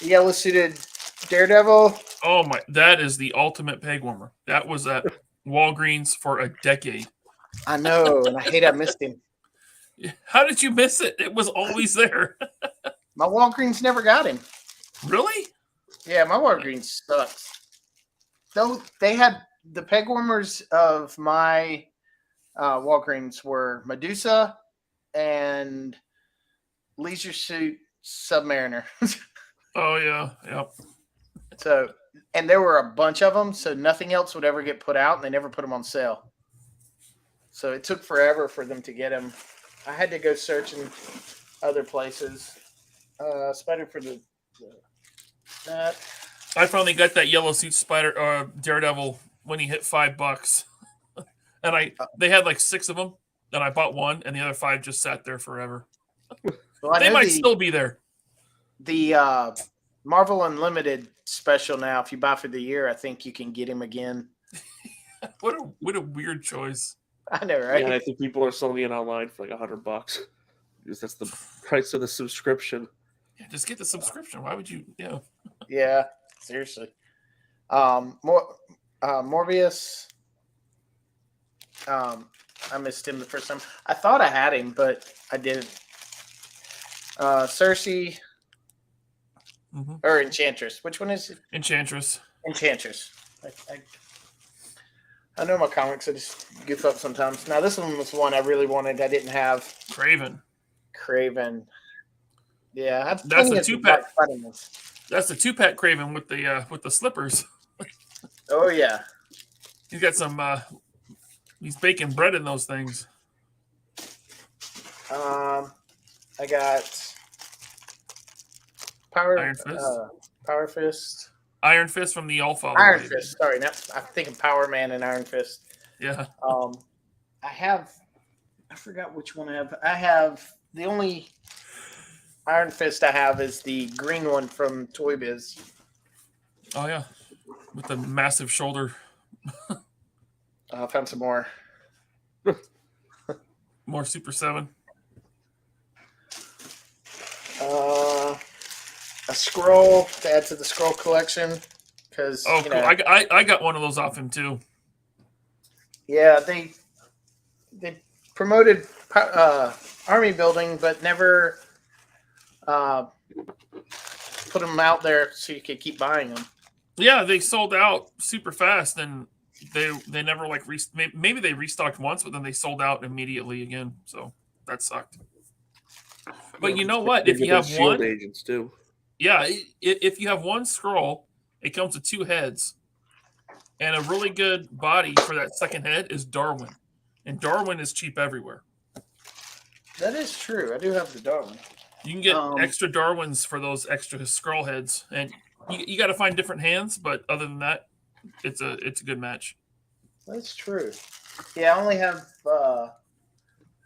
Yellow suited Daredevil. Oh my! That is the ultimate peg warmer. That was at Walgreens for a decade. I know, and I hate I missed him. How did you miss it? It was always there. My Walgreens never got him. Really? Yeah, my Walgreens sucks. Though they had the peg warmers of my Walgreens were Medusa and Leisure Suit Submariner. Oh yeah, yep. So, and there were a bunch of them, so nothing else would ever get put out, and they never put them on sale. So it took forever for them to get them. I had to go searching other places. Spider for that. I finally got that yellow suit Daredevil when he hit $5, and they had like 6 of them, and I bought one, and the other 5 just sat there forever. Well, they might still be there. The Marvel Unlimited special now, if you buy for the year, I think you can get him again. What a weird choice. I know, right? Yeah, and I think people are selling it online for like $100 because that's the price of the subscription. Yeah, just get the subscription. Why would you? Yeah. Yeah, seriously. Morbius. I missed him the first time. I thought I had him, but I didn't. Cersei or Enchantress. Which one is it? Enchantress. Enchantress. I know my comics. I just goof up sometimes. Now this one was one I really wanted. I didn't have. Craven. Yeah, that's the 2-pack. That's the 2-pack Craven with the slippers. Oh yeah. He's got some. He's baking bread in those things. I got Power Fist. Iron Fist from the All-Father. Iron Fist. Sorry, I'm thinking Power Man and Iron Fist. Yeah. I forgot which one I have. I have the only Iron Fist I have is the green one from Toy Biz. Oh yeah, with the massive shoulder. I found some more. More Super 7. A scroll to add to the scroll collection because cool. I got one of those off him too. Yeah, they promoted army building, but never put them out there so you could keep buying them. Yeah, they sold out super fast, and they never like maybe they restocked once, but then they sold out immediately again. So that sucked. But you know what? If you have Shield agents too. Yeah, if you have one scroll, it comes with 2 heads, and a really good body for that second head is Darwin, and Darwin is cheap everywhere. That is true. I do have the Darwin. You can get extra Darwins for those extra scroll heads, and you got to find different hands. But other than that, it's a good match. That's true. Yeah, I only have. I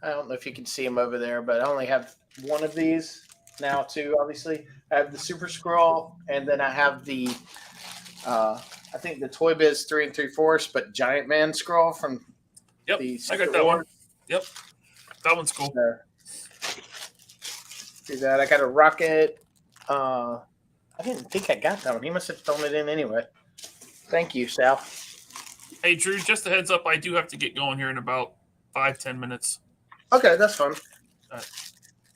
don't know if you can see them over there, but I only have one of these now too. Obviously, I have the Super Scroll, and then I have the. I think the Toy Biz 3 3/4, but Giant Man Scroll from. Yep, the I got that one. Yep, that one's cool. Do that. I got a Rocket. I didn't think I got that one. He must have thrown it in anyway. Thank you, Sal. Hey, Drew, just a heads up, I do have to get going here in about 5-10 minutes. Okay, that's fun. All right.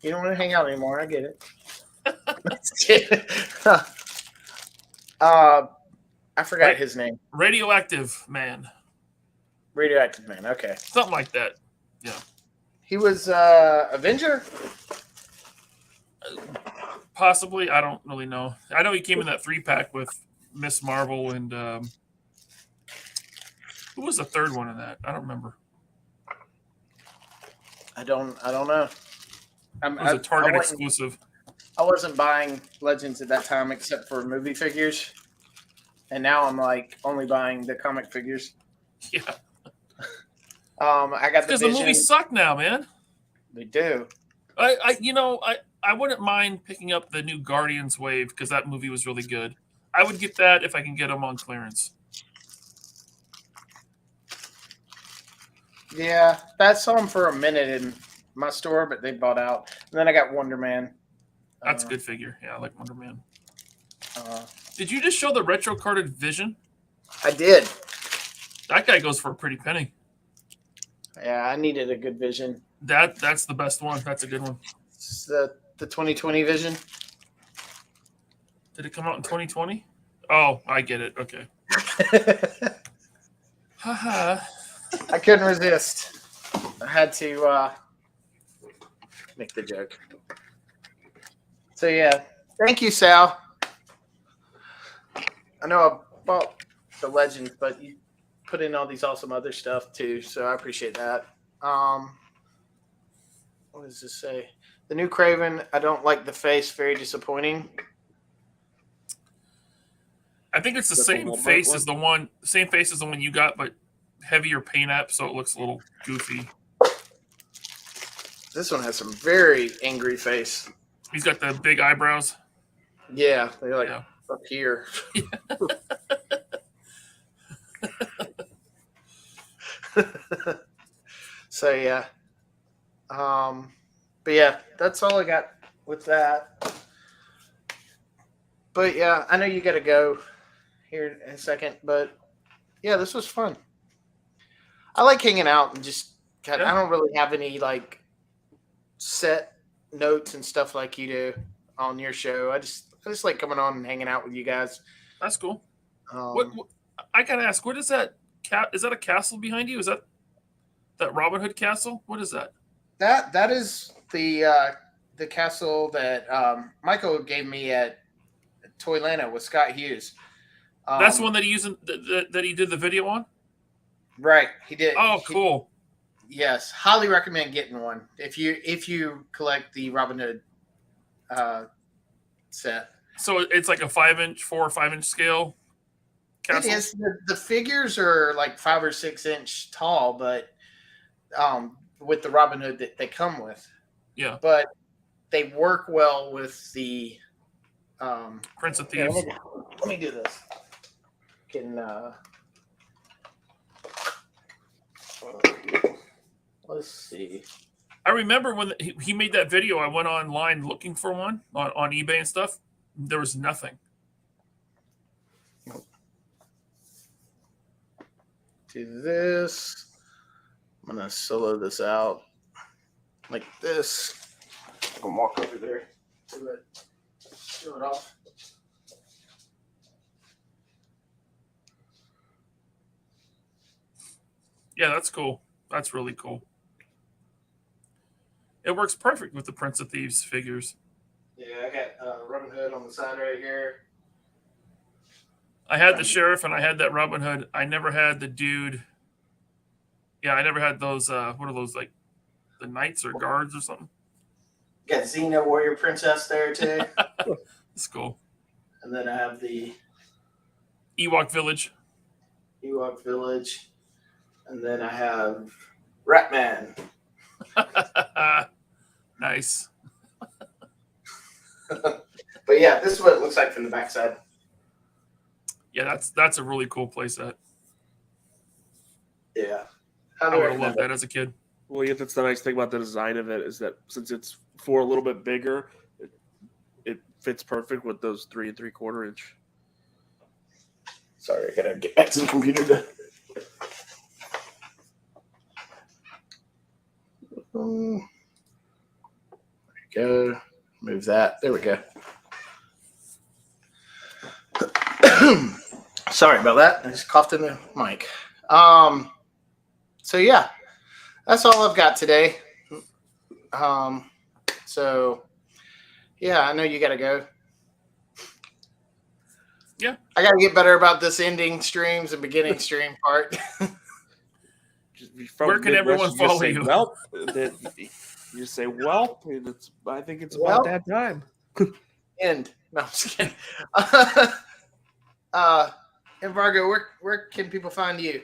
You don't want to hang out anymore. I get it. I forgot his name. Radioactive Man. Radioactive Man. Okay. Something like that. Yeah. He was Avenger? Possibly. I don't really know. I know he came in that 3-pack with Miss Marvel and who was the third one in that? I don't remember. I don't know. It was a Target exclusive. I wasn't buying Legends at that time except for movie figures. And now I'm like only buying the comic figures. Yeah. I got because the movies suck now, man. They do. I wouldn't mind picking up the new Guardians wave because that movie was really good. I would get that if I can get them on clearance. Yeah, I saw them for a minute in my store, but they bought out. And then I got Wonder Man. That's a good figure. Yeah, I like Wonder Man. Did you just show the retro carded Vision? I did. That guy goes for a pretty penny. Yeah, I needed a good Vision. That's the best one. That's a good one. It's the 2020 Vision. Did it come out in 2020? Oh, I get it. Okay. Haha. I couldn't resist. I had to make the joke. So yeah, thank you, Sal. I know I bought the Legends, but you put in all these awesome other stuff too, so I appreciate that. What does this say? The new Craven, I don't like the face. Very disappointing. I think it's the same face as the one you got, but heavier paint app, so it looks a little goofy. This one has some very angry face. He's got the big eyebrows. Yeah, they're like up here. So yeah. But yeah, that's all I got with that. But yeah, I know you got to go here in a second, but yeah, this was fun. I like hanging out and just I don't really have any like set notes and stuff like you do on your show. I just like coming on and hanging out with you guys. That's cool. What I gotta ask? What is that? Is that a castle behind you? Is that Robin Hood castle? What is that? That is the castle that Michael gave me at Toylanta with Scott Hughes. That's the one that he used that he did the video on. Right, he did. Oh, cool. Yes, highly recommend getting one if you collect the Robin Hood set. So it's like a 4 or 5 inch scale castle? It is. The figures are like 5 or 6 inch tall, but with the Robin Hood that they come with. Yeah. But they work well with the Prince of Thieves. Let me do this. Let's see. I remember when he made that video, I went online looking for one on eBay and stuff. There was nothing. Do this. I'm going to solo this out like this. I can walk over there. Show it off. Yeah, that's cool. That's really cool. It works perfect with the Prince of Thieves figures. Yeah, I got Robin Hood on the side right here. I had the sheriff and I had that Robin Hood. I never had the dude. Yeah, I never had those. What are those, like the knights or guards or something? Got Xena Warrior Princess there too. That's cool. And then I have the Ewok Village. And then I have Ratman. Nice. But yeah, this is what it looks like from the backside. Yeah, that's a really cool playset. Yeah. I would have loved that as a kid. Well, yeah, that's the nice thing about the design of it is that since it's a little bit bigger, it fits perfect with those 3 3/4 inch. Sorry, I gotta get back to the computer to. There we go. Move that. There we go. Sorry about that. I just coughed in the mic. So yeah, that's all I've got today. So yeah, I know you got to go. Yeah. I got to get better about this ending streams and beginning stream part. From Where can everyone Midwest, you just follow say, you? Well, then you say, well, and I think it's Well. about that time. End. No, I'm just kidding. MVargo, where can people find you?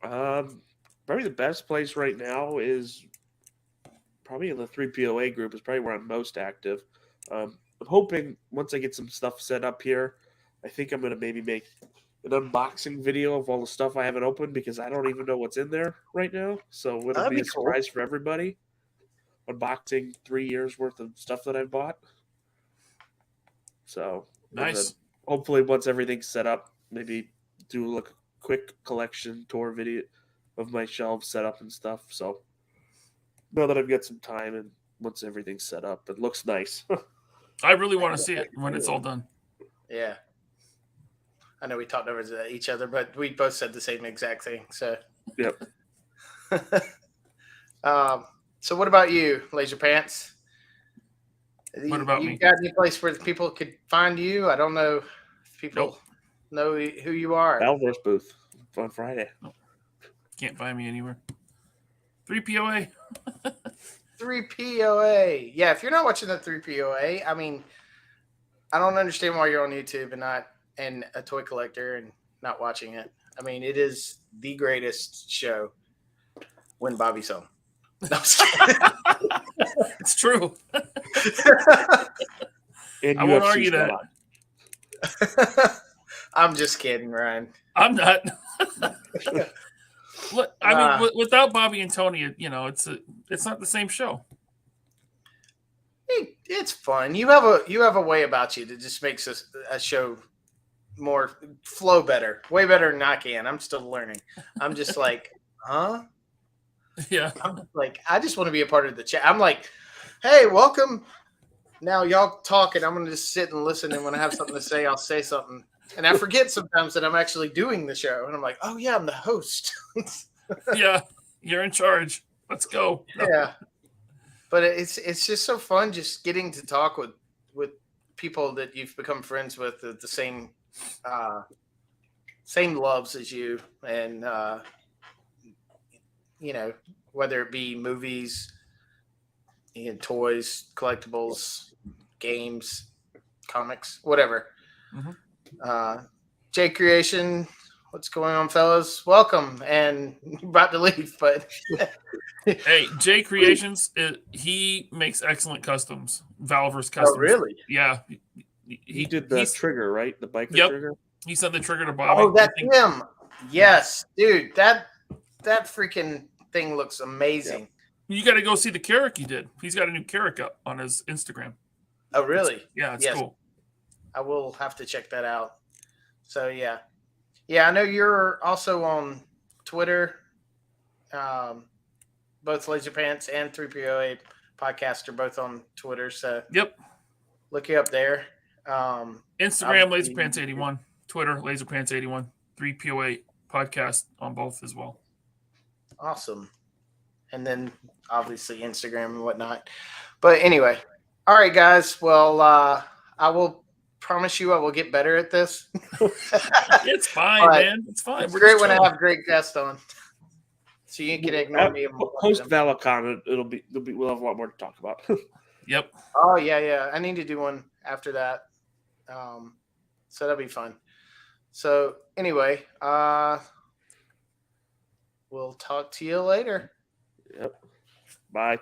Probably the best place right now is probably in the 3POA group is probably where I'm most active. I'm hoping once I get some stuff set up here, I think I'm going to maybe make an unboxing video of all the stuff I haven't opened because I don't even know what's in there right now. So it'll That'd be be a cool. surprise for everybody. Unboxing 3 years worth of stuff that I've bought. So Nice. Hopefully once everything's set up, maybe do like a quick collection tour video of my shelves set up and stuff. So now that I've got some time and once everything's set up, it looks nice. I really want to see it when it's all done. Yeah. I know we talked over each other, but we both said the same exact thing. So, Yep. So what about you, Laserpants? What about you me? got any place where people could find you? I don't know if people know who you are. Valverse booth on Friday. Can't find me anywhere. 3POA. 3POA. Yeah, if you're not watching the 3POA, I mean, I don't understand why you're on YouTube and a toy collector and not watching it. I mean, it is the greatest show when Bobby's home. No, I'm just kidding. It's true. And I won't UFC's argue still that. on. I'm just kidding, Ryan. I'm not. Look, I mean, without Bobby and Tony, it's not the same show. It's fun. You have a way about you that just makes a show more flow better, way better than I can. I'm still learning. I'm just like, huh? Yeah. I'm like, I just want to be a part of the chat. I'm like, hey, welcome. Now y'all talk, and I'm gonna just sit and listen. And when I have something to say, I'll say something. And I forget sometimes that I'm actually doing the show, and I'm like, oh yeah, I'm the host. Yeah, you're in charge. Let's go. Yeah. But it's just so fun just getting to talk with people that you've become friends with the same loves as you, and whether it be movies, toys, collectibles, games, comics, whatever. Mm-hmm. J Creation, what's going on, fellas? Welcome, and about to leave, but hey, J Creations, he makes excellent customs. Valverse customs. Oh, really? Yeah. He did the trigger, right? The biker trigger. He sent the trigger to Bobby. Oh, that's him. Yes, dude. That freaking thing looks amazing. Yep. You got to go see the Carrick he did. He's got a new Carrick up on his Instagram. Oh, really? It's cool. I will have to check that out. So yeah. I know you're also on Twitter. Both Laserpants and 3POA podcast are both on Twitter. So yep, look you up there. Instagram Laserpants81, Twitter Laserpants81, 3POA podcast on both as well. Awesome. And then obviously Instagram and whatnot. But anyway, all right, guys. Well, I will promise you I will get better at this. It's fine, man. It's fine. It's great when I have great guests on. So you can ignore me. Post Valacon, we'll have a lot more to talk about. Yep. Oh yeah. I need to do one after that. So that'll be fun. So anyway, we'll talk to you later. Yep. Bye.